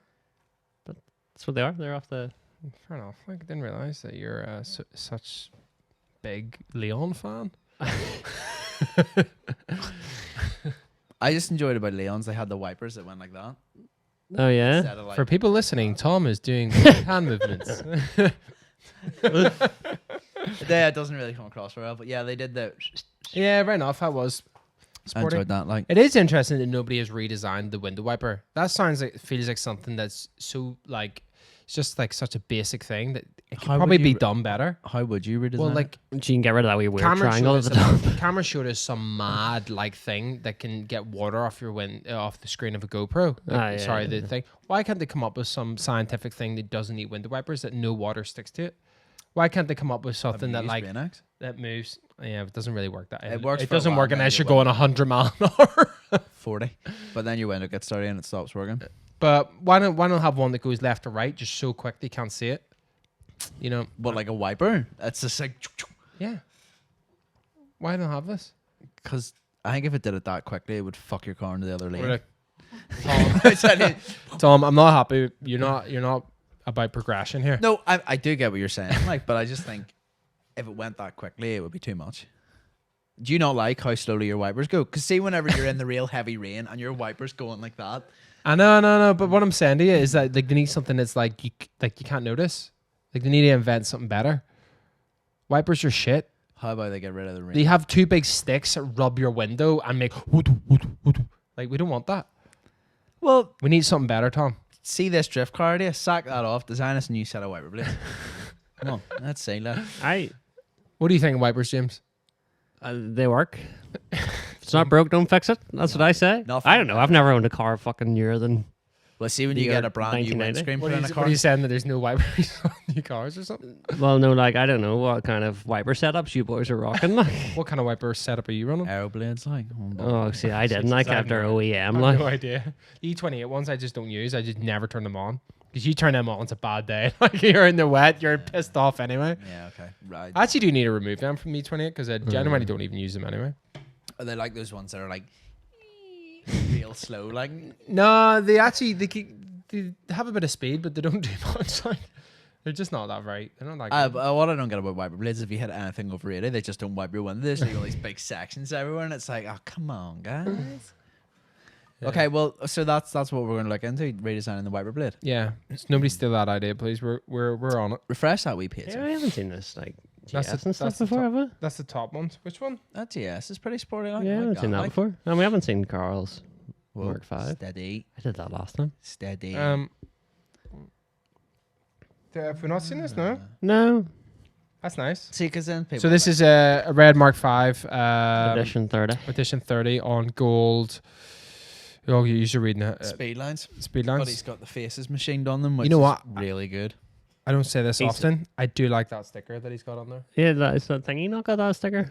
That's what they are. They're off the. Fair enough. I didn't realize that you're such big Leon fan. I just enjoyed about Leon's. They had the wipers that went like that. Oh yeah. Instead of, like, For people listening, Tom is doing hand movements. yeah, it doesn't really come across very well, but yeah, they did the. Yeah, right enough. I was I sporty. enjoyed that. Like, It is interesting that nobody has redesigned the window wiper. That sounds like feels like something that's so like it's just like such a basic thing that it could How would probably you be re- done better. how would you redesign? Well, it? like You can get rid of that wee weird Cameron triangle showed, at us the top. Cameron showed us some mad like thing that can get water off your off the screen of a GoPro. Like, sorry, the thing. Why can't they come up with some scientific thing that doesn't need window wipers that no water sticks to it? Why can't they come up with Have something you that used like Brainiacs? that moves? Yeah, it doesn't really work that. It works It for a doesn't while, work then unless you you're going won't. 100 miles an hour. 40, but then your window gets dirty and it stops working. But why don't have one that goes left to right just so quick they can't see it? You know? But like a wiper, it's just like Yeah. Why don't have this? because I think if it did it that quickly, it would fuck your car into the other We're lane. like, I tell you. Tom, I'm not happy. You're not about progression here. No, I do get what you're saying, like, but I just think if it went that quickly, it would be too much. Do you not like how slowly your wipers go? Because see, whenever you're in the real heavy rain and your wipers going like that, I know, no. But what I'm saying to you is that like they need something that's like you can't notice. Like they need to invent something better. Wipers are shit. how about they get rid of the rain? They have two big sticks that rub your window and make like we don't want that. Well, We need something better, Tom. see this drift car idea? Sack that off. Design us a new set of wiper blades. Come on, let's see. What do you think of wipers, James? They work. If it's not broke, don't fix it. That's what I say. Nothing. I don't know. I've never owned a car fucking newer than. Well, see when you Year get a brand new 1990. windscreen What put are, in you, a what car. are you saying that there's no wipers on new cars or something? Well, no, like I don't know what kind of wiper setups you boys are rocking. Like, What kind of wiper setup are you running? Aero blades, like. oh, see, I didn't. I kept our I OEM. have Like, no idea. The E28 ones I just don't use. I just never turn them on. Because you turn them on, it's a bad day. Like you're in the wet, you're pissed off anyway. Yeah, okay, right. I actually do need to remove them from E28 because I genuinely don't even use them anyway. Are they like those ones that are like real slow, like? No, they have a bit of speed, but they don't do much. Like they're just not that right. They're not that good. What I don't get about wiper blades is if you hit anything over 80, they just don't wipe your windows. So you got these big sections everywhere, and it's like, oh, come on, guys. Yeah. Okay, well, so that's what we're going to look into, redesigning the wiper blade. Yeah, so nobody steal that idea, please. We're on it. Refresh that wee page. yeah, I haven't seen this like That's GS the- and stuff that's the before, have I? That's the top ones. Which one? That GS is pretty sporty. Like, Yeah, I like haven't seen that like. before. And we haven't seen Carl's Whoa, Mark 5. Steady, I did that last time. steady. Have we not seen this? No. No, That's nice. See, because then people. So this is a red Mark 5 edition 30. edition 30 on gold. Oh, you should read it. speed lines. Speed But lines. he's got the faces machined on them, which know is what? really good. I don't say this He's- often. I do like that sticker that he's got on there. Yeah, that is that thingy not got that sticker.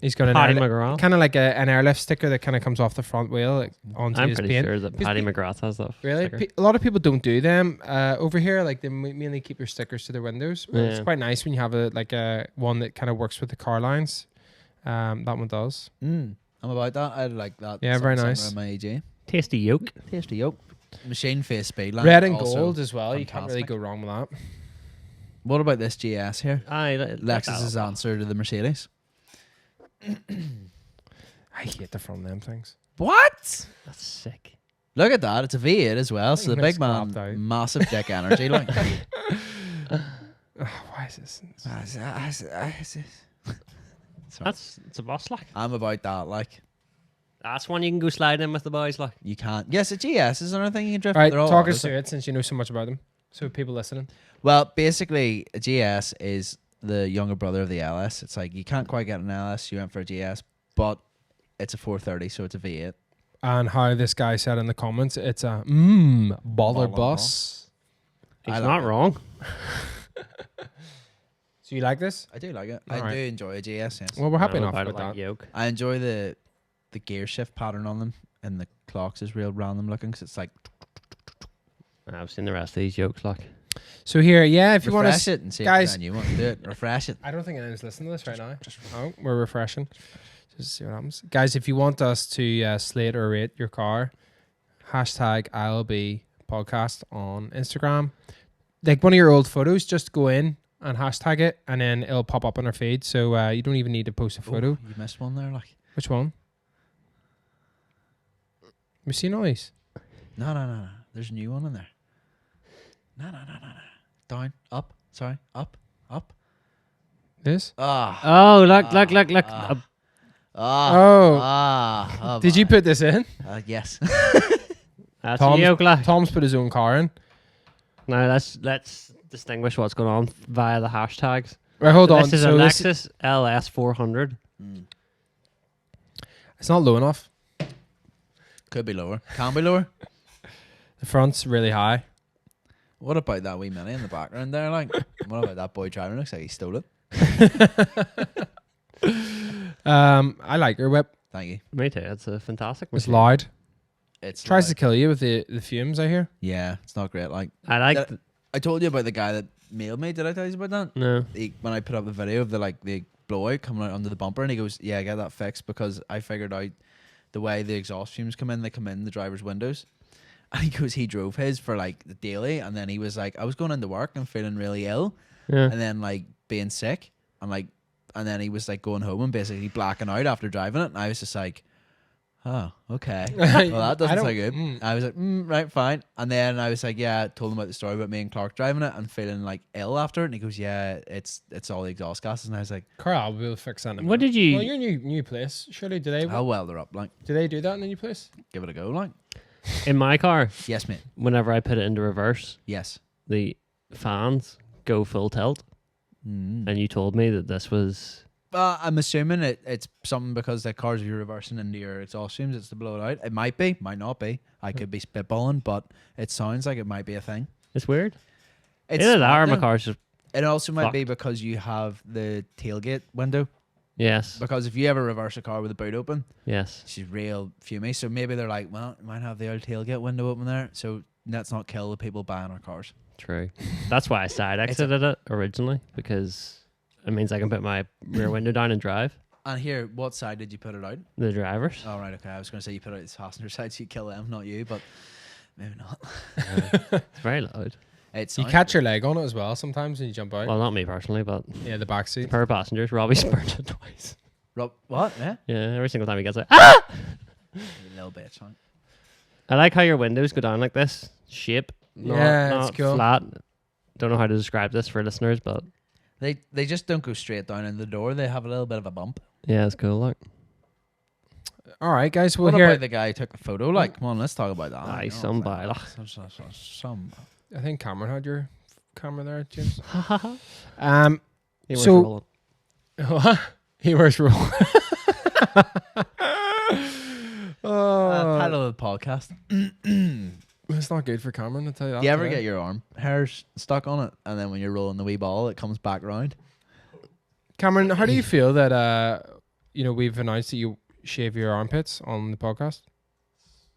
He's got an Paddy airlift, McGrath. kind of like an airlift sticker that kind of comes off the front wheel like, onto I'm his pretty paint. sure that Because Paddy pe- McGrath has that. Really, sticker. a lot of people don't do them over here. Like they mainly keep their stickers to their windows. But It's Yeah. quite nice when you have a one that kind of works with the car lines. That one does. I'm about that. I like that. Yeah, very Something nice. similar in my AJ. Tasty yolk. Tasty yolk. Machine face speed line. Red and also gold as well. You can't really fantastic. go wrong with that. What about this GS here? Lexus's that. answer to the Mercedes. I hate the front of them things. What? That's sick. Look at that. It's a V8 as well. So the It's big man, clapped out. massive dick energy. Like. Why is this? It's a boss like. I'm about that. Like, That's one you can go slide in with the boys like. you can't. Yes, a GS is another thing you can drift. All right, They're all talk autos. us through it since you know so much about them. So people listening. Well, basically, a GS is the younger brother of the LS. It's like you can't quite get an LS. You went for a GS, but it's a 430, so it's a V8. And how this guy said in the comments, it's a baller Baller bus. He's I like not it. wrong. So you like this? I do like it. All I right. do enjoy a GS. Yes. Well, we're happy I don't enough know about with it like that. yoke. I enjoy the gear shift pattern on them, and the clocks is real random looking. Cause it's like I've seen the rest of these yokes like. So here, yeah, if you want refresh to, it and see guys- if you want to do it. Refresh it. I don't think anyone's listening to this right now. Oh, we're refreshing. Just see what happens, guys. If you want us to slate or rate your car, hashtag ILB Podcast on Instagram. Like one of your old photos, just go in and hashtag it, and then it'll pop up on our feed. So you don't even need to post a photo. Oh, you missed one there. Like Which one? We've seen all these. no. There's a new one in there. No. Down, up. Sorry, up. This? Ah. Oh, look. Oh. Did you put this in? Yes. That's Tom's, you, like. Tom's put his own car in. Now let's distinguish what's going on via the hashtags. Right, hold on. This is a So Lexus LS 400. it's not low enough. Could be lower. Can be lower. The front's really high. What about that wee mini in the background there? Like, what about that boy driving? Looks like he stole it. I like your whip. Thank you. Me too. It's a fantastic It's machine. loud. It's Tries to like- kill you with the fumes, I hear. Yeah, it's not great. Like, I like. Yeah. I told you about the guy that mailed me. Did I tell you about that? No. When I put up the video of the blowout coming out under the bumper, and he goes, "Yeah, I got that fixed because I figured out the way the exhaust fumes come in. They come in the driver's windows." And he goes, he drove his for like the daily, and then he was like, "I was going into work and feeling really ill, Yeah. and then like being sick, and then he was like going home and basically blacking out after driving it." And I was just like, "Oh, okay. Well, that doesn't sound good." I was like, "Right, fine." And then I was like, "Yeah," told him about the story about me and Clark driving it and feeling like ill after it. And he goes, "Yeah, it's all the exhaust gases." And I was like, Carl will fix that. in a What minute. did you? Well, your new place. Surely, do they? "How well they're up? Like, Do they do that in the new place? give it a go." Like, In my car, yes, mate. whenever I put it into reverse, Yes. the fans go full tilt. And you told me that this was. I'm assuming it's something because the cars you're reversing into your exhaust fumes. It's to blow it out. It might be, might not be. I could be spitballing, but it sounds like it might be a thing. It's weird. It's Either that or smart my though. car's just. It also might be fucked. because you have the tailgate window. Yes. Because if you ever reverse a car with the boot open, Yes. she's real fumey. So maybe they're like, well, it might have the old tailgate window open there. So let's not kill the people buying our cars. True. That's why I side exited it originally, because it means I can put my rear window down and drive. And here, what side did you put it out? The drivers. Oh, right, okay. I was going to say you put it out the passenger side so you kill them, not you, but maybe not. It's very loud. It's You catch your leg on it as well sometimes when you jump out. Well, not me personally, but Yeah, the back seat. per passengers, Robbie's burnt it twice. Rob, what? Yeah? Yeah, every single time he gets it. Ah! You little bitch, huh? I like how your windows go down like this shape. Not, Yeah, not it's cool. flat. Don't know how to describe this for listeners, but They just don't go straight down in the door. They have a little bit of a bump. yeah, it's cool. Look, All right, guys. We'll What hear. about the guy who took the photo? Like, come on, let's talk about that. Aye, You know, some it's like- baila. Some. I think Cameron had your camera there, James. he was So- rolling. He wears roll. Oh, Title of the podcast. it's not good for Cameron. I tell you that. Do you ever today. get your arm hairs stuck on it, and then when you're rolling the wee ball, it comes back round? Cameron? How do you feel that we've announced that you shave your armpits on the podcast?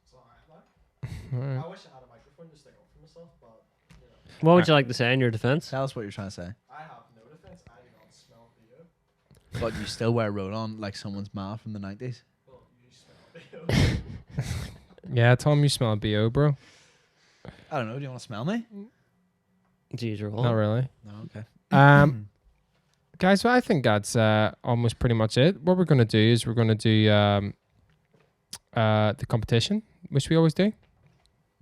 It's alright, like. I wish I had a microphone to stick up for myself, but you know, What would you like to say in your defense? Tell us what you're trying to say. I have no defense. I do not smell BO. But you still wear roll-on like someone's ma from the 90s. Well, you smell BO. Yeah, Tom, you smell BO, bro. I don't know. Do you want to smell me? Jeez, you're Not really. No. Okay. Guys, well, I think that's almost pretty much it. What we're going to do is we're going to do the competition, which we always do.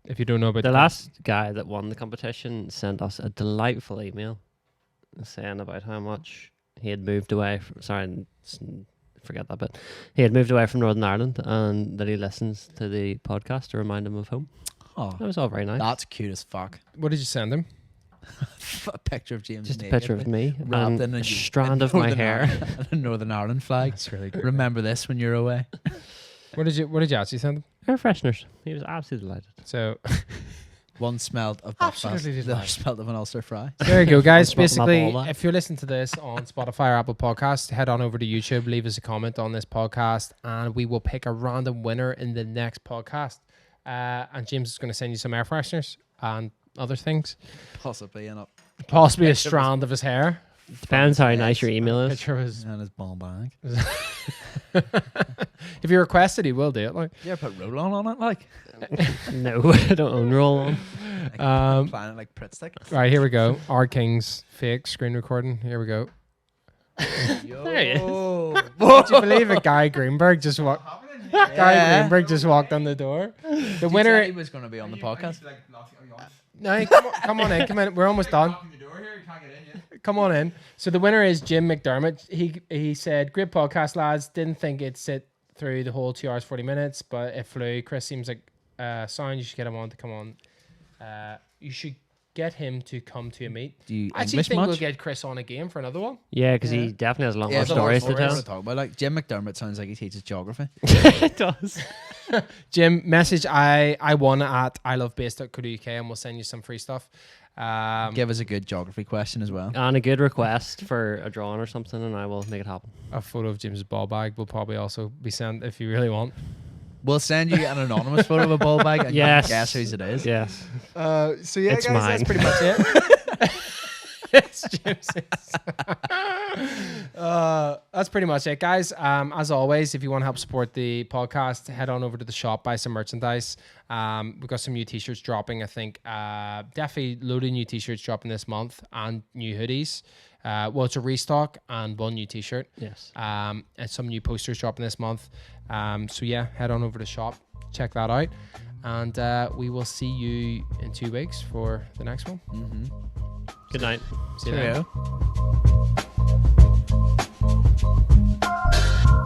If you don't know about The last guy that won the competition sent us a delightful email saying about how much he had moved away from. Sorry, forget that bit. He had moved away from Northern Ireland and that he listens to the podcast to remind him of home. Oh, That was all very nice. that's cute as fuck. What did you send him? A picture of James. Just a naked, picture of me wrapped and in a strand of my Northern hair. Ireland- a Northern Ireland flag. That's really good. Remember this when you're away. What did you actually send him? Air fresheners. He was absolutely delighted. So One smelled of Belfast, Absolutely the other delighted. smelled of an Ulster fry. there you go, guys. Swapping up Basically, all that. if you're listening to this on Spotify or Apple Podcasts, head on over to YouTube, leave us a comment on this podcast, and we will pick a random winner in the next podcast. And James is going to send you some air fresheners and other things, Possibly in a possibly a strand of his hair. Depends how nice your email is. Picture of his. in his ball bag. If you request it, he will do it. Like, You ever put roll on it like? No, I don't own roll on. Planet like Pritt stick. right, here we go. R King's fake screen recording. Here we go. Yo. There he is. Would you believe it? Guy Greenberg just what? Happening Gary Greenberg just walked on the door. The winner. He was going to be on the podcast. No, come on in. We're almost done. Come on in. So the winner is Jim McDermott. He said, "Great podcast, lads. Didn't think it'd sit through the whole 2 hours 40 minutes, but it flew. Chris seems like sound. You should get him on to come on. You should get him to come to a meet. Do you I actually English think much? we'll get Chris on again for another one. Yeah, because he definitely has a lot more there's a lot stories to more tell. to talk about. Like Jim McDermott sounds like he teaches geography. It does. Jim, message I won at ilovebase.co.uk and we'll send you some free stuff. Give us a good geography question as well. And a good request for a drawing or something, and I will make it happen. A photo of Jim's ball bag will probably also be sent if you really want. We'll send you an anonymous photo of a ball bag and Yes. you can guess whose it is. Yes. So yeah, It's guys, mine. that's pretty much it. It's James's. That's pretty much it, guys. As always, if you want to help support the podcast, head on over to the shop, buy some merchandise. We've got some new t-shirts dropping. I think definitely a load of new t-shirts dropping this month and new hoodies. Well, it's a restock and one new t-shirt. Yes. And some new posters dropping this month. So yeah, head on over to the shop, check that out, and we will see you in 2 weeks for the next one. Good night. See you then. Cheerio.